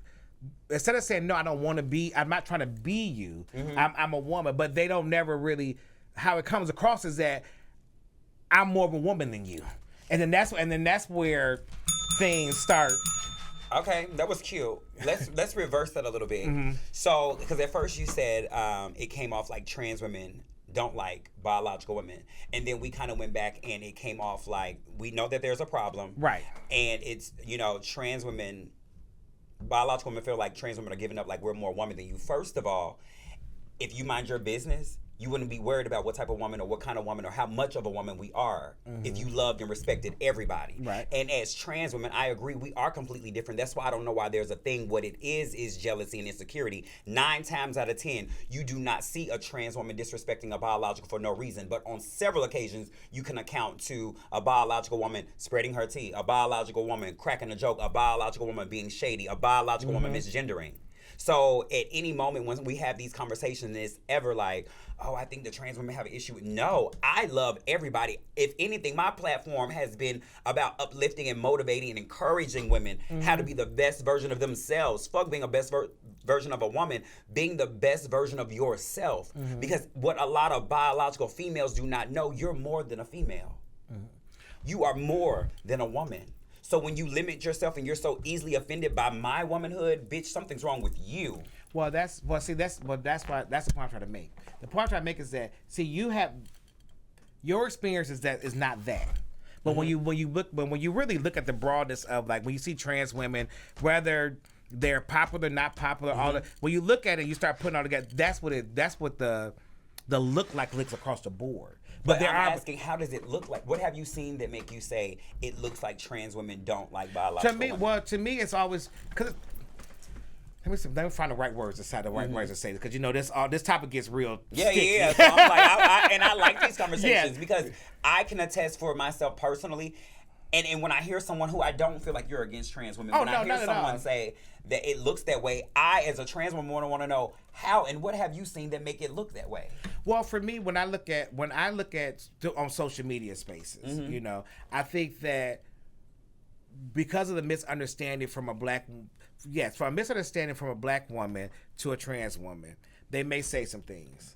instead of saying, no, I don't want to be, I'm not trying to be you, I'm a woman, but they don't never really, how it comes across is that I'm more of a woman than you. And then that's where things start. Okay, that was cute. Let's reverse that a little bit. So, because at first you said it came off like trans women don't like biological women, and then we kind of went back and it came off like we know that there's a problem, right? And it's, trans women, biological women feel like trans women are giving up like we're more woman than you. First of all, if you mind your business, you wouldn't be worried about what type of woman or what kind of woman or how much of a woman we are if you loved and respected everybody. Right. And as trans women, I agree, we are completely different. That's why I don't know why there's a thing. What it is jealousy and insecurity. 9 times out of 10, you do not see a trans woman disrespecting a biological for no reason. But on several occasions, you can account to a biological woman spreading her tea, a biological woman cracking a joke, a biological woman being shady, a biological woman misgendering. So at any moment when we have these conversations, it's ever like, oh, I think the trans women have an issue with. No, I love everybody. If anything, my platform has been about uplifting and motivating and encouraging women how to be the best version of themselves. Fuck being a best version of a woman, being the best version of yourself. Because what a lot of biological females do not know, you're more than a female. You are more than a woman. So when you limit yourself and you're so easily offended by my womanhood, bitch, something's wrong with you. Well, that's the point I'm trying to make. The point I'm trying to make is that, see, you have your experience is not that. But when you really look at the broadness of, like, when you see trans women, whether they're popular, not popular, all that, when you look at it, you start putting all together. That's what the look like looks across the board. But I'm asking, how does it look like? What have you seen that make you say it looks like trans women don't like biological women? To me, it's always because. Let me find the right words to say words to say this, because this topic gets real. Yeah. So I'm like, I like these conversations because I can attest for myself personally. And when I hear someone who I don't feel like you're against trans women, I hear someone say that it looks that way, I, as a trans woman, want to know how and what have you seen that make it look that way? Well, for me, when I look at on social media spaces, I think that because of the misunderstanding from a black woman to a trans woman, they may say some things.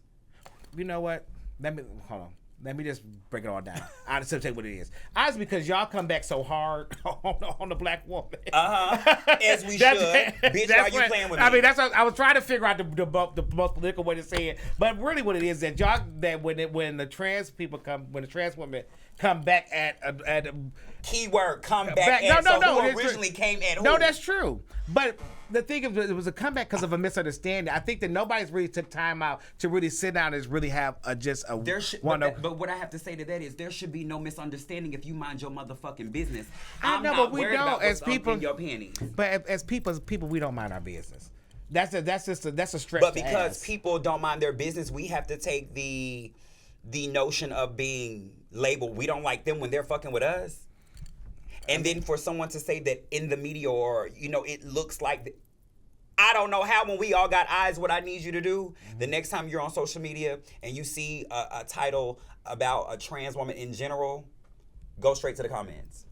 You know what? Let Let me just break it all down. I'll just tell you what it is. Honestly, because y'all come back so hard on the black woman. As we should. Bitch, why you playing with me? I mean, that's what I was trying to figure out the most political way to say it. But really what it is that y'all, that when the trans people come, when the trans women come back at keyword, come back at. No, who originally came at who? No, that's true. But the thing is, it was a comeback because of a misunderstanding. I think that nobody's really took time out to really sit down and really have but what I have to say to that is there should be no misunderstanding if you mind your motherfucking business. I know, I'm but not we worried don't about as what's people. up in your panties. But as people, we don't mind our business. That's a stretch. But to because ask. people don't mind their business, we have to take the notion of being labeled. We don't like them when they're fucking with us. And then for someone to say that in the media or, it looks like, I don't know how when we all got eyes, what I need you to do, the next time you're on social media and you see a title about a trans woman in general, go straight to the comments.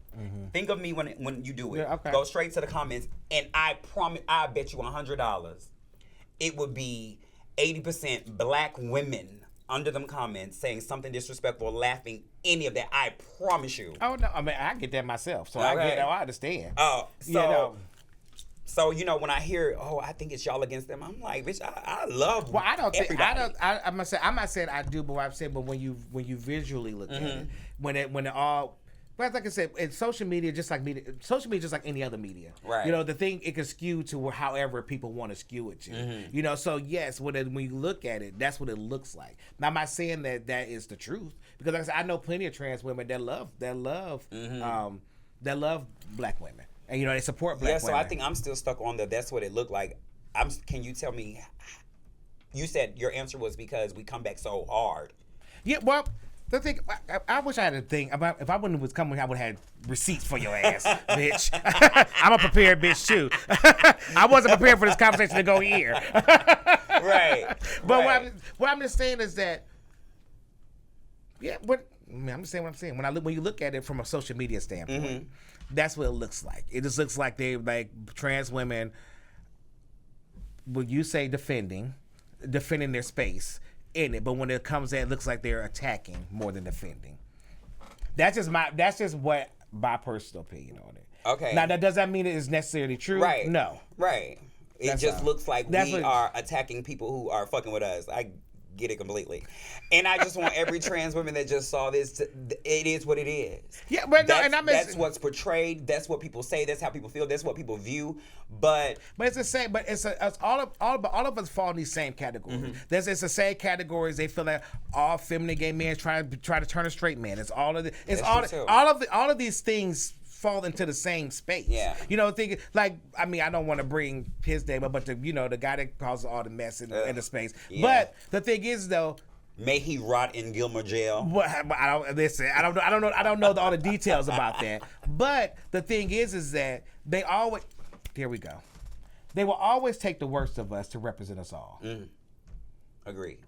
Think of me when you do it. Yeah, okay. Go straight to the comments, and I bet you $100 it would be 80% black women under them comments saying something disrespectful, laughing, any of that. I promise you. Oh no, I mean I get that myself, so Okay. I understand. Oh, so So when I hear, I think it's y'all against them, I'm like, bitch, I love. Well, I don't think everybody. I'm not saying I do, but what I'm saying, but when you visually look at it, when it all. But like I said, it's social media just like any other media. Right. The thing, it can skew to however people want to skew it to. So yes, when you look at it, that's what it looks like. Now, I'm not saying that is the truth, because like I said, I know plenty of trans women that love black women, and they support black women. So I think I'm still stuck on that's what it looked like. Can you tell me? You said your answer was because we come back so hard. Yeah, well. The thing, I wish I had a thing. If I wouldn't was coming, I would have had receipts for your ass, bitch. I'm a prepared bitch too. I wasn't prepared for this conversation to go here. Right. But right. what I'm just saying is that, I'm just saying what I'm saying. When you look at it from a social media standpoint, that's what it looks like. It just looks like they trans women. When you say defending their space in it, but when it comes in, it looks like they're attacking more than defending. That's just what my personal opinion on it. Okay. Now, does that mean it is necessarily true? Right. No. Right. It just looks like we are attacking people who are fucking with us. I get it completely. And I just want every trans woman that just saw this it is what it is. Yeah, but that's what's portrayed. That's what people say. That's how people feel. That's what people view. But it's the same. But it's all of us fall in these same categories. It's the same categories. They feel like all feminine gay men try to turn a straight man. It's all of all of these things fall into the same space. Yeah. Thinking like, I mean, I don't want to bring his name up, but the guy that causes all the mess in the space. Yeah. But the thing is though, may he rot in Gilmer jail. But I don't listen. I don't know all the details about that. But the thing is that they always. Here we go. They will always take the worst of us to represent us all. Agreed.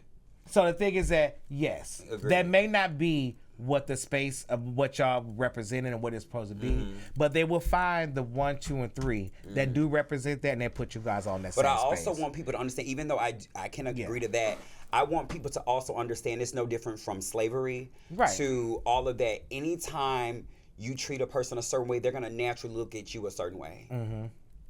So the thing is that yes, Agreed. that may not be what the space of what y'all representing and what it's supposed to be, but they will find the 1, 2, and 3 that do represent that, and they put you guys on that. But same I also space. want people to understand, even though I can agree to that, I want people to also understand it's no different from slavery to all of that. Anytime you treat a person a certain way, they're gonna naturally look at you a certain way.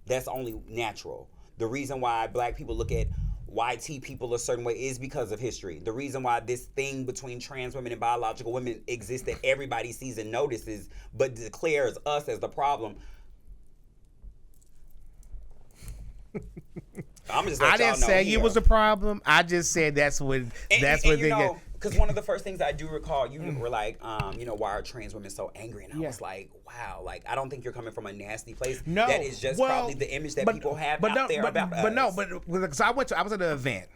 That's only natural. The reason why black people look at YT people a certain way is because of history. The reason why this thing between trans women and biological women exists that everybody sees and notices, but declares us as the problem. I'm just. I didn't say you was a problem. I just said that's what they get. Because one of the first things I do recall, you were like, why are trans women so angry? And I was like, wow, like I don't think you're coming from a nasty place. No, that is just probably the image that people have out there about us. Because I was at an event,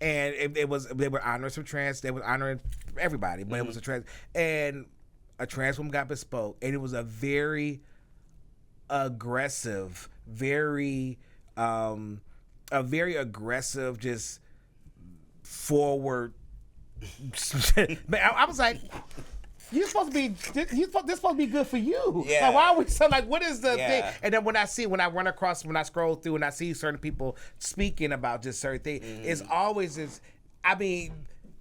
and they were honoring some trans. They were honoring everybody, but it was a trans, and a trans woman got bespoke, and it was a very aggressive, aggressive, just forward. I was like, this supposed to be good for you. Yeah. Like, why are we so like? What is the thing? And then when I scroll through and I see certain people speaking about just certain things, it's always this. I mean,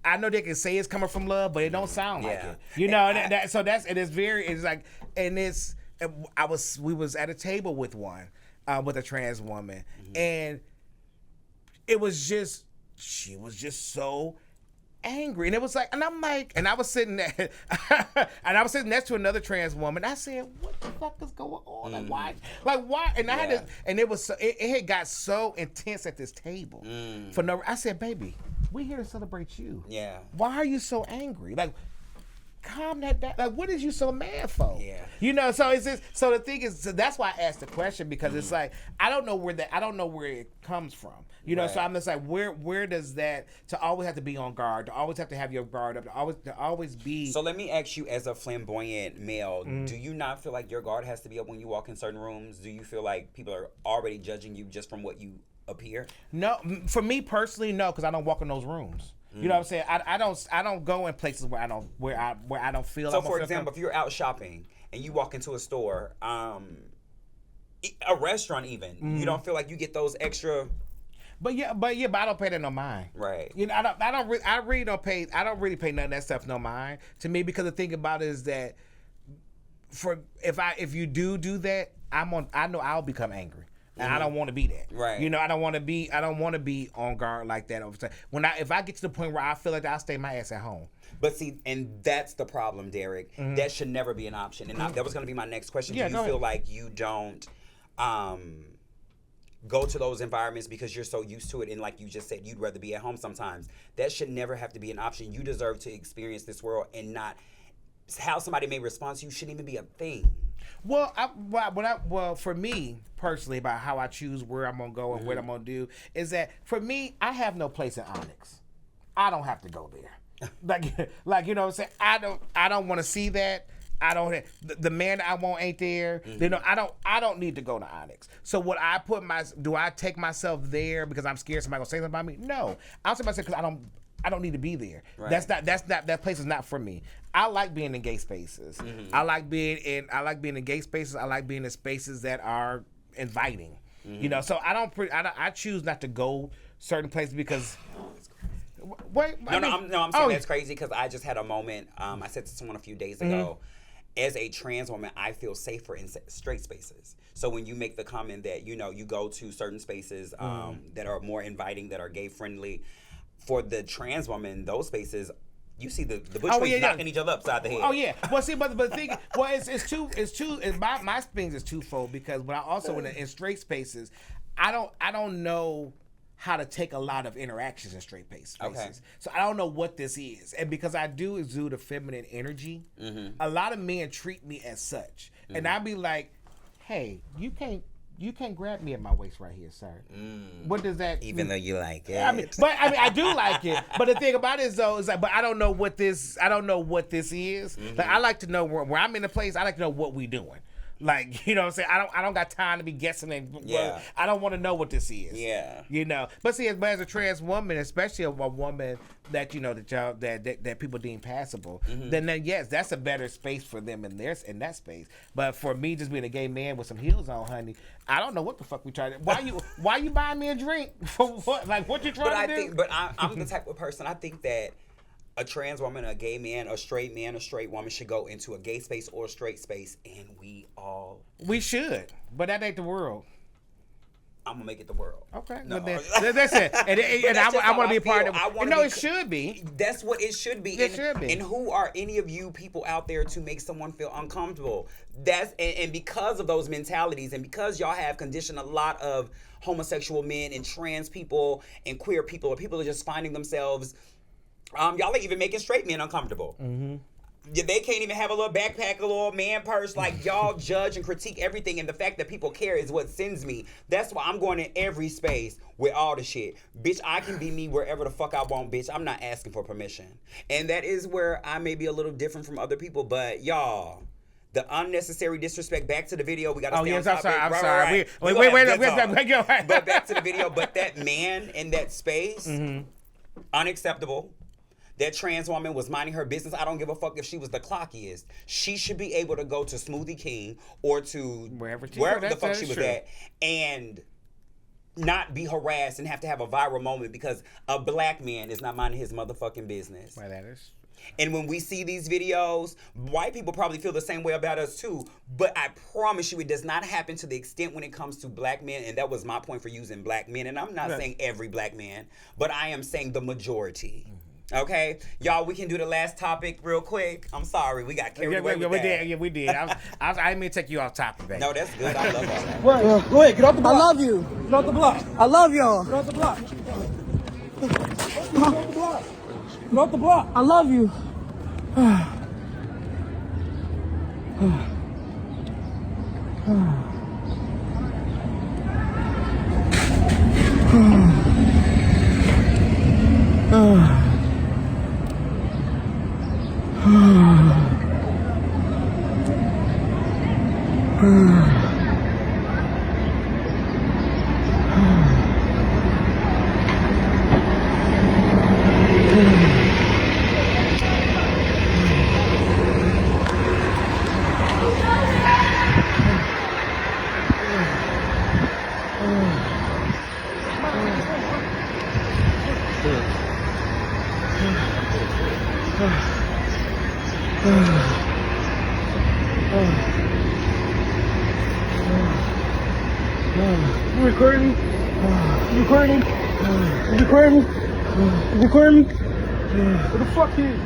I know they can say it's coming from love, but it don't sound like Yeah. it. You know, so that's it is very. It's like, and it's. We was at a table with one, with a trans woman, and it was just she was just so angry, and it was like, and I'm like, and I was sitting there, and I was sitting next to another trans woman. I said, "What the fuck is going on? Like why?" And I had to, and it was, it had got so intense at this table for no. I said, "Baby, we here to celebrate you. Yeah. Why are you so angry? Like, calm that down. Like, what is you so mad for? Yeah. You know, so it's just, so the thing is, so that's why I asked the question, because it's like, I don't know where it comes from. You know, so I'm just like, where does that, to always have to be on guard, to always have to have your guard up, to always be. So let me ask you, as a flamboyant male, do you not feel like your guard has to be up when you walk in certain rooms? Do you feel like people are already judging you just from what you appear? No, for me personally, no, because I don't walk in those rooms. You know what I'm saying? I don't go in places where I don't feel. So for example, if you're out shopping and you walk into a store, a restaurant even, you don't feel like you get those extra. But I don't pay that no mind. Right. You know, I really don't pay none of that stuff no mind to me, because the thing about it is that if you do that, I know I'll become angry. And I don't want to be that. Right. You know, I don't want to be on guard like that all the time. If I get to the point where I feel like I'll stay my ass at home. But see, and that's the problem, Derek. That should never be an option. And that was going to be my next question. Yeah, do you feel like you don't go to those environments because you're so used to it, and like you just said, you'd rather be at home sometimes? That should never have to be an option. You deserve to experience this world, and not how somebody may respond to you shouldn't even be a thing. Well, for me personally, about how I choose where I'm gonna go and what I'm gonna do, is that for me, I have no place in Onyx. I don't have to go there. like you know what I'm saying? I don't want to see that. I don't. The man that I want ain't there. You know, I don't need to go to Onyx. So do I take myself there because I'm scared somebody gonna say something about me? No, I'll say myself because I don't need to be there. Right. That place is not for me. I like being in gay spaces. I like being in gay spaces. I like being in spaces that are inviting. You know, so I choose not to go certain places because. Wait, I'm saying that's crazy because I just had a moment. I said to someone a few days ago. As a trans woman, I feel safer in straight spaces. So when you make the comment that, you know, you go to certain spaces that are more inviting, that are gay friendly, for the trans woman, those spaces, you see the butch knocking each other upside the head. Oh yeah. Well, see, but the thing, well, it's two. My things is twofold, because when I also in straight spaces, I don't know how to take a lot of interactions in straight spaces. Okay. So I don't know what this is. And because I do exude a feminine energy, a lot of men treat me as such. And I'd be like, hey, you can't grab me at my waist right here, sir. What does that Even though you like it. I do like it. But the thing about it is, though, is like, but I don't know what this is. Like, I like to know where I'm in the place. I like to know what we doing. Like, you know what I'm saying? I don't got time to be guessing. I don't want to know what this is. Yeah. You know. But see, as a trans woman, especially a woman that, you know, that people deem passable, then yes, that's a better space for them in that space. But for me, just being a gay man with some heels on, honey, I don't know what the fuck we trying to. Why you buying me a drink? For what? Like, what you trying to do? I'm the type of person, I think that a trans woman, a gay man, a straight woman should go into a gay space or a straight space, and we should, but that ain't the world. I'm gonna make it the world. Okay, no. Then, that's it. And I want to be a part of it. No, it should be. That's what it should be. It should be. And who are any of you people out there to make someone feel uncomfortable? And because of those mentalities, and because y'all have conditioned a lot of homosexual men and trans people and queer people, or people are just finding themselves. Y'all are even making straight men uncomfortable. They can't even have a little backpack, a little man purse. Like, y'all judge and critique everything, and the fact that people care is what sends me. That's why I'm going in every space with all the shit. Bitch, I can be me wherever the fuck I want, bitch. I'm not asking for permission. And that is where I may be a little different from other people, but y'all, the unnecessary disrespect. Back to the video. We got to stay on topic. I'm sorry. Wait. But back to the video. But that man in that space, unacceptable. That trans woman was minding her business. I don't give a fuck if she was the clockiest. She should be able to go to Smoothie King or to wherever the fuck she was at and not be harassed and have to have a viral moment because a black man is not minding his motherfucking business. Why that is. And when we see these videos, white people probably feel the same way about us too. But I promise you, it does not happen to the extent when it comes to black men. And that was my point for using black men. And I'm not saying every black man, but I am saying the majority. Okay, y'all, we can do the last topic real quick. I'm sorry, we got carried away with that. We did. I didn't mean to take you off topic, baby. No, that's good. I love all that. What? Go ahead, get off the block. I love you. Get off the block. I love y'all. Get off the block. Get off the block. Get off the block. I love you. You recording? You recording? You recording? You recording? What the fuck is?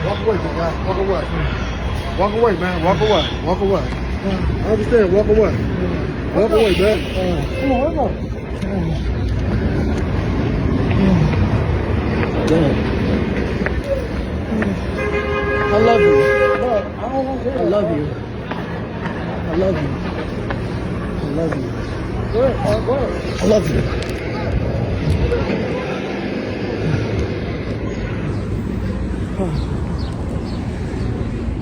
Walk away, big guy. Walk away. Walk away, man. Walk away. Walk away. I understand. Walk away. Walk away, man. Come on, come on. I love you. I love you. I love you. I love you. Go ahead. Go ahead. I love you.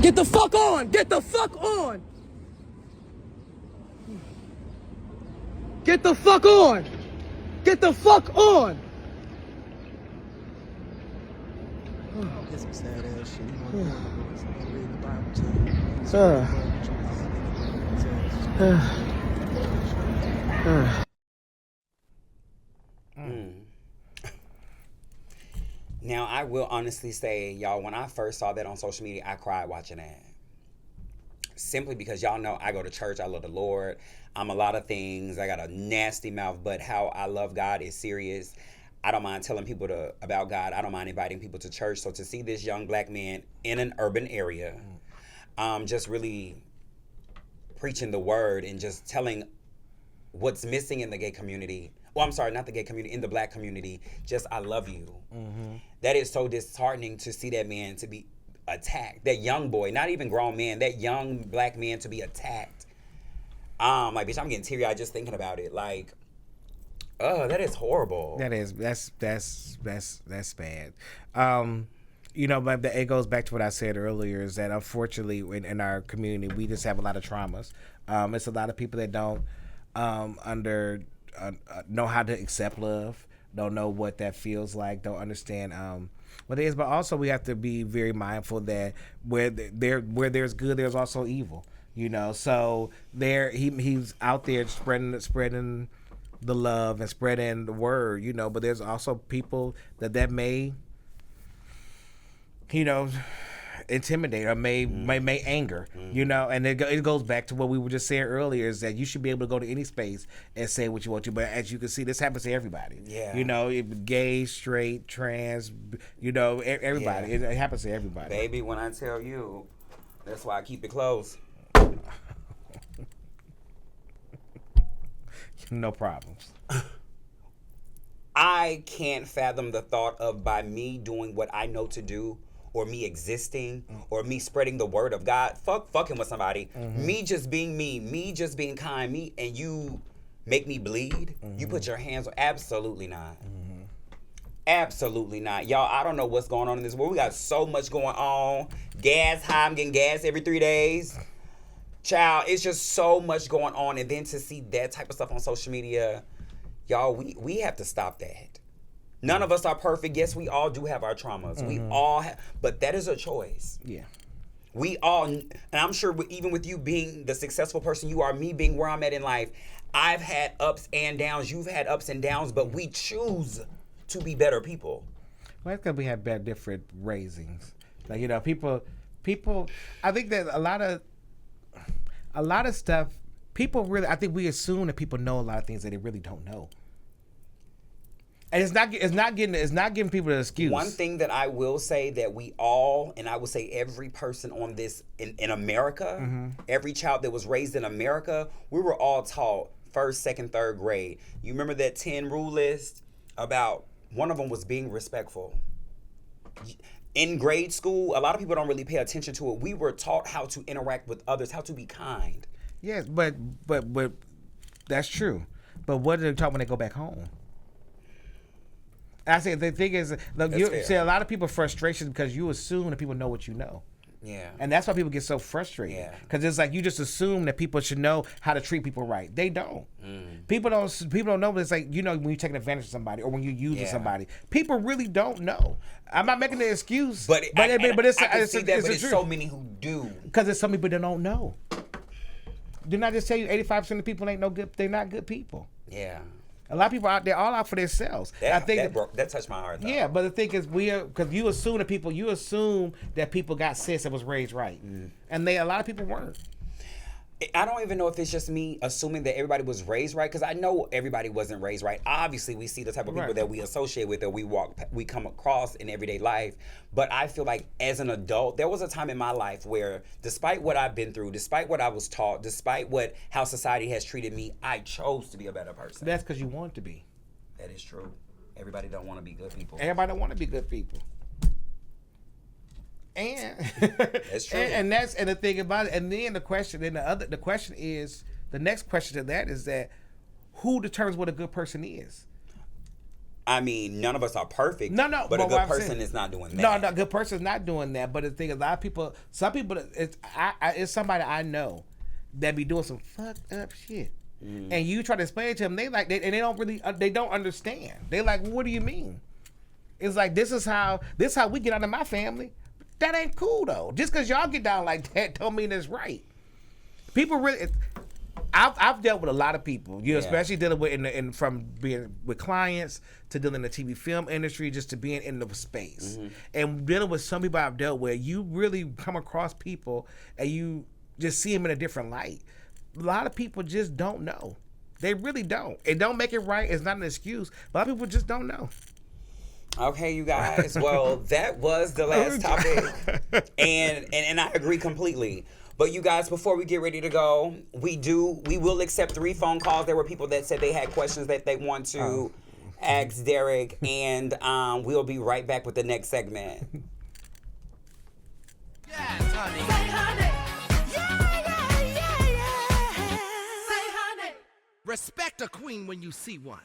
Get the fuck on! Get the fuck on! Get the fuck on! Get the fuck on! That's some sad ass shit. You know, read the Bible Now, I will honestly say, y'all, when I first saw that on social media, I cried watching that. Simply because y'all know I go to church, I love the Lord. I'm a lot of things. I got a nasty mouth, but how I love God is serious. I don't mind telling people about God. I don't mind inviting people to church. So to see this young black man in an urban area, just really preaching the word and just telling what's missing in the gay community. Well, I'm sorry, not the gay community, in the black community. Just, I love you. That is so disheartening to see that man to be attacked. That young boy, not even grown man, that young black man to be attacked. Like, bitch, I'm getting teary-eyed just thinking about it. Like, that is horrible. That's bad. You know, but it goes back to what I said earlier, is that unfortunately in our community, we just have a lot of traumas. It's a lot of people that don't know how to accept love, don't know what that feels like, don't understand what it is. But also we have to be very mindful that where there's good, there's also evil. You know, so he's out there spreading the love and spreading the word. You know, but there's also people that may, you know, intimidate or may anger, you know, and it goes back to what we were just saying earlier, is that you should be able to go to any space and say what you want to. But as you can see, this happens to everybody. Yeah. You know, gay, straight, trans, you know, everybody. Yeah. It happens to everybody. Baby, when I tell you, that's why I keep it close. No problems. I can't fathom the thought of, by me doing what I know to do, or me existing, or me spreading the word of God, fucking with somebody, me just being me just being kind, and you make me bleed. You put your hands on, absolutely not. Absolutely not. Y'all, I don't know what's going on in this world. We got so much going on. Gas high, I'm getting gas every 3 days. Child, it's just so much going on. And then to see that type of stuff on social media, y'all, we have to stop that. None of us are perfect. Yes, we all do have our traumas. We all have, but that is a choice. Yeah. We all, and I'm sure even with you being the successful person you are, me being where I'm at in life, I've had ups and downs. You've had ups and downs, but we choose to be better people. Well, it's because we have different raisings. Like, you know, people. I think that a lot of stuff. People really. I think we assume that people know a lot of things that they really don't know. And it's not giving people an excuse. One thing that I will say that we all, and I will say every person on this in America, every child that was raised in America, we were all taught first, second, third grade. You remember that 10 rule list about one of them was being respectful. In grade school, a lot of people don't really pay attention to it. We were taught how to interact with others, how to be kind. Yes, but that's true. But what do they talk when they go back home? I say the thing is, look, you see a lot of people frustration because you assume that people know what you know. Yeah. And that's why people get so frustrated. Yeah. Because it's like you just assume that people should know how to treat people right. They don't. People don't know. But it's like, you know, when you're taking advantage of somebody or when you're using somebody, people really don't know. I'm not making an excuse, but it's so many who do. Because there's some people that don't know. Didn't I just tell you 85% of people ain't no good? They're not good people. Yeah. A lot of people out there all out for themselves. That touched my heart, though. Yeah, but the thing is, because you assume that people got sense and was raised right, and a lot of people weren't. I don't even know if it's just me assuming that everybody was raised right, because I know everybody wasn't raised right. Obviously, we see the type of people that we associate with, that we come across in everyday life. But I feel like as an adult, there was a time in my life where, despite what I've been through, despite what I was taught, despite how society has treated me, I chose to be a better person. That's because you want to be. That is true. Everybody don't want to be good people. Everybody don't want to be good people. And that's true. And the thing about it. And then the question is the next question to that is that who determines what a good person is? I mean, none of us are perfect. No. But a good person is not doing that. No, a good person is not doing that. But the thing is, some people, it's somebody I know that be doing some fucked up shit. And you try to explain it to them, they don't understand. They like, well, what do you mean? It's like, this is how we get out of my family. That ain't cool though. Just because y'all get down like that don't mean it's right. People really. I've dealt with a lot of people, especially dealing with from being with clients to dealing in the TV film industry, just to being in the space and dealing with some people I've dealt with. You really come across people and you just see them in a different light. A lot of people just don't know. They really don't. It don't make it right. It's not an excuse. A lot of people just don't know. Okay, you guys. Well, that was the last topic, and I agree completely. But you guys, before we get ready to go, we will accept 3 phone calls. There were people that said they had questions that they want to ask Derek, and we'll be right back with the next segment. Yes, honey. Say honey. Yeah. Say honey. Respect a queen when you see one.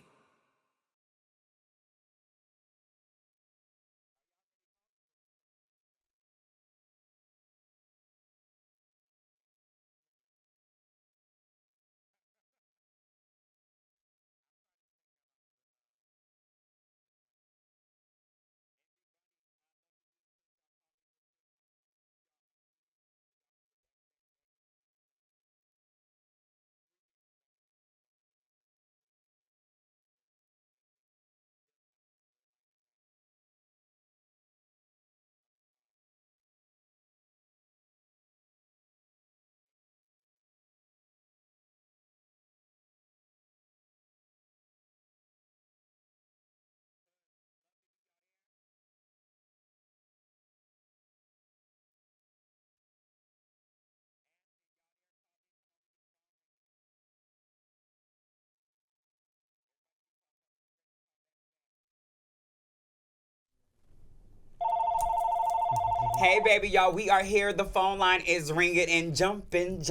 Hey, baby, y'all, we are here. The phone line is ringing and jumping.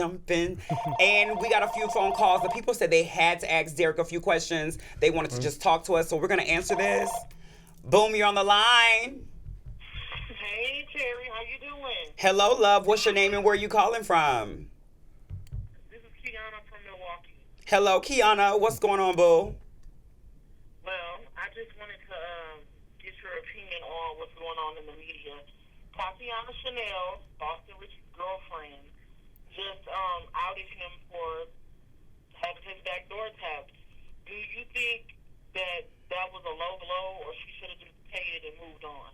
And we got a few phone calls. The people said they had to ask Derek a few questions. They wanted to just talk to us, so we're going to answer this. Boom, you're on the line. Hey, Terry, how you doing? Hello, love. What's your name and where are you calling from? This is Kiana from Milwaukee. Hello, Kiana. What's going on, boo? Well, I just wanted to get your opinion on what's going on in the media Tatiana Chanel, Boston Rich's girlfriend, just outed him for having his back door tapped. Do you think that was a low blow, or she should have just paid it and moved on?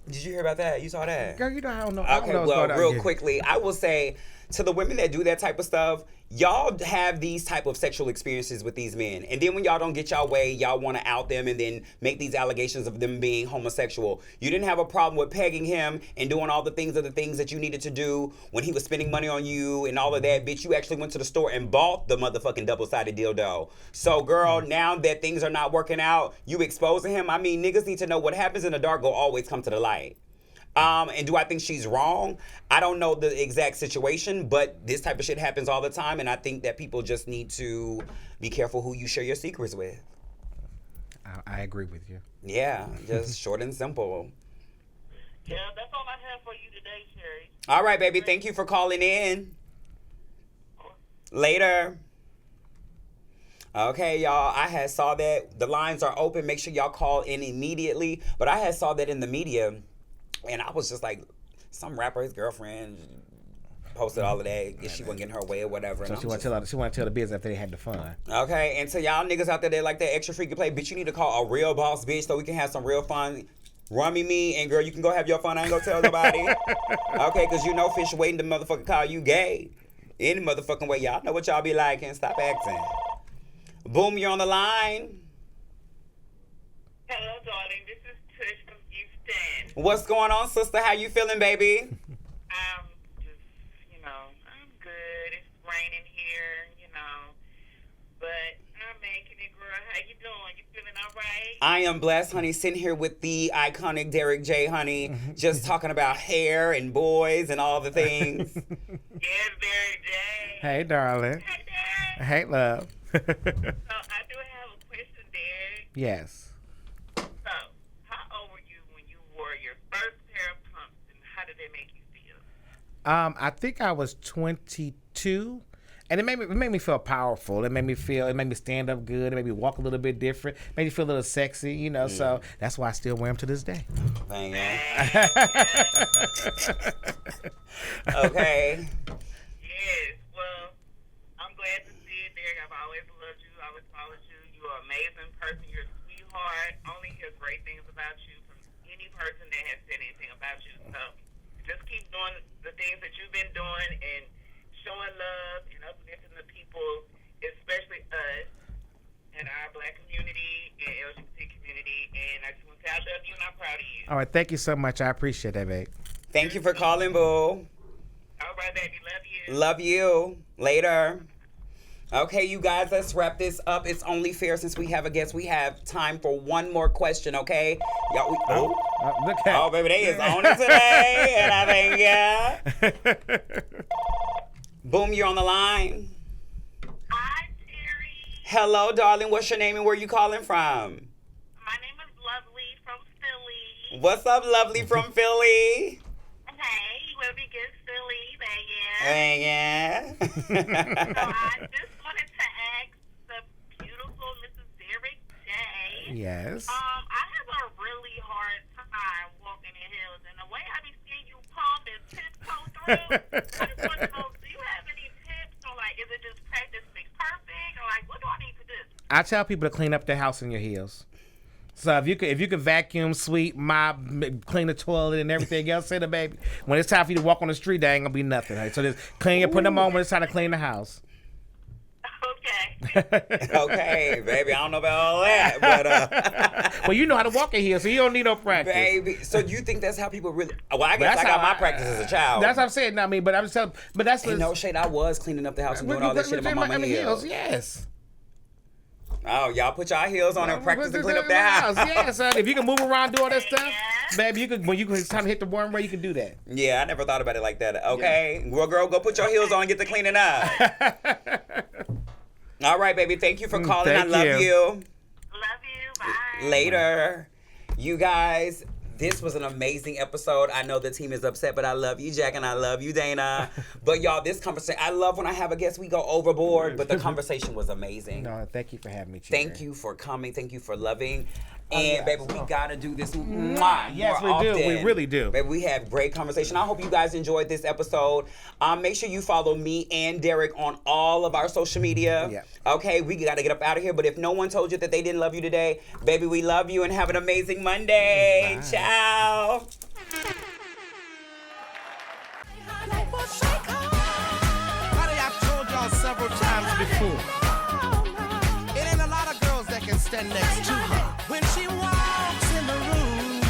Did you hear about that? You saw that? Girl, you know, I don't know. Okay, well, real quickly, I will say to the women that do that type of stuff, y'all have these type of sexual experiences with these men. And then when y'all don't get y'all way, y'all want to out them and then make these allegations of them being homosexual. You didn't have a problem with pegging him and doing all the things that you needed to do when he was spending money on you and all of that. Bitch, you actually went to the store and bought the motherfucking double-sided dildo. So, girl, now that things are not working out, you exposing him. I mean, niggas need to know what happens in the dark will always come to the light. And do I think she's wrong? I don't know the exact situation, but this type of shit happens all the time, and I think that people just need to be careful who you share your secrets with. I agree with you. Yeah, just short and simple. Yeah, that's all I have for you today, Sherry. All right, baby. Thank you for calling in. Later. Okay, y'all. I had saw that the lines are open. Make sure y'all call in immediately. But I had saw that in the media. And I was just like, some rapper, his girlfriend, posted all of that. She wasn't getting her way or whatever. So she want to tell the business after they had the fun. Okay, and to y'all niggas out there that like that extra freaky play, bitch, you need to call a real boss bitch so we can have some real fun. Rummy me, and girl, you can go have your fun. I ain't gonna tell nobody. Okay, because you know fish waiting to motherfucking call you gay. Any motherfucking way. Y'all know what y'all be like and stop acting. Boom, you're on the line. Hello, darling. This is Tish from Houston. What's going on, sister? How you feeling, baby? I'm just, I'm good. It's raining here, but I'm making it, girl. How you doing? You feeling all right? I am blessed, honey. Sitting here with the iconic Derek J, honey, just talking about hair and boys and all the things. Yes, Derek J. Hey, darling. Hey, Derek. Hey, love. So I do have a question, Derek. Yes. So, how old were you when you wore your first pair of pumps, and how did they make you feel? I think I was 22, and it made me feel powerful. It made me stand up good. It made me walk a little bit different. Made me feel a little sexy, So that's why I still wear them to this day. Dang it. Okay. Yes, well, I'm glad to see it, Derek. I've always loved you. I always followed you. You're an amazing person. You're a sweetheart. Only hear great things about you from any person that has said anything about you. So just keep doing the things that you've been doing and showing love and uplifting the people, especially us and our Black community and LGBT community. And I just want to say I love you and I'm proud of you. All right, thank you so much. I appreciate that, babe. Thank you for calling, boo. All right, baby. Love you. Love you. Later. Okay, you guys, let's wrap this up. It's only fair since we have a guest. We have time for one more question, okay? Y'all, Look at oh, baby, they is on it today. And I think, yeah. Boom, you're on the line. Hi, Terry. Hello, darling. What's your name and where you calling from? My name is Lovely from Philly. What's up, lovely from Philly? Hey, you will be good, Philly, man. Yeah. So I just wanted to ask the beautiful Mrs. Derek J. Yes. I have a really hard time walking in heels, and the way I be seeing you pump and tiptoe through, I just want to know, do you have any tips, or is it just practice makes perfect, or what do I need to do? I tell people to clean up their house in your heels. So if you could vacuum, sweep, mop, clean the toilet and everything else, say to baby, when it's time for you to walk on the street, there ain't gonna be nothing. Right? So just put them on when it's time to clean the house. Okay. Okay, baby. I don't know about all that, but well, you know how to walk in here, so you don't need no practice, baby. So you think that's how people really? Well, I guess I got my practice as a child. That's what I'm saying. I mean, but I'm just telling. But that's no shade. I was cleaning up the house and doing all that shit in my mama heels. Yes. Oh, y'all put y'all heels on and practice to clean up the house. Yeah, son. If you can move around, do all that stuff, baby, you can. When it's time to hit the one way, you can do that. Yeah, I never thought about it like that. Okay, well, girl, go put your heels on and get to cleaning up. All right, baby. Thank you for calling. I love you. Love you. Bye. Later. You guys, this was an amazing episode. I know the team is upset, but I love you, Jack, and I love you, Dana. But y'all, this conversation, I love when I have a guest, we go overboard, but the conversation was amazing. No, thank you for having me, Cherry. Thank you for coming. Thank you for loving. And baby, we gotta do this mwah, Yes, more we do. often. We really do. Baby, we have great conversation. I hope you guys enjoyed this episode. Make sure you follow me and Derek on all of our social media. Yeah. Okay, we gotta get up out of here. But if no one told you that they didn't love you today, baby, we love you and have an amazing Monday. Bye. Ciao. Honey, I've told y'all several times before. It ain't a lot of girls that can stand next to her. When she walks in the room,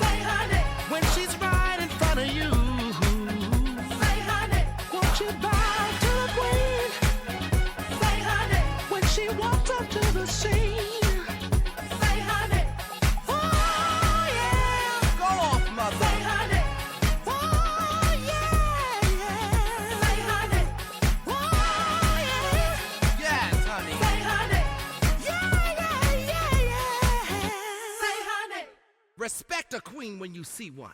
say honey. When she's right in front of you, say honey. Won't you bow to the queen? Say honey. When she walks up to the scene, say honey. Oh yeah. Go off, mother. Say honey. Oh yeah, yeah. Say honey. Oh yeah. Yes, honey. Say honey. Yeah, yeah, yeah, yeah. Say honey. Respect a queen when you see one.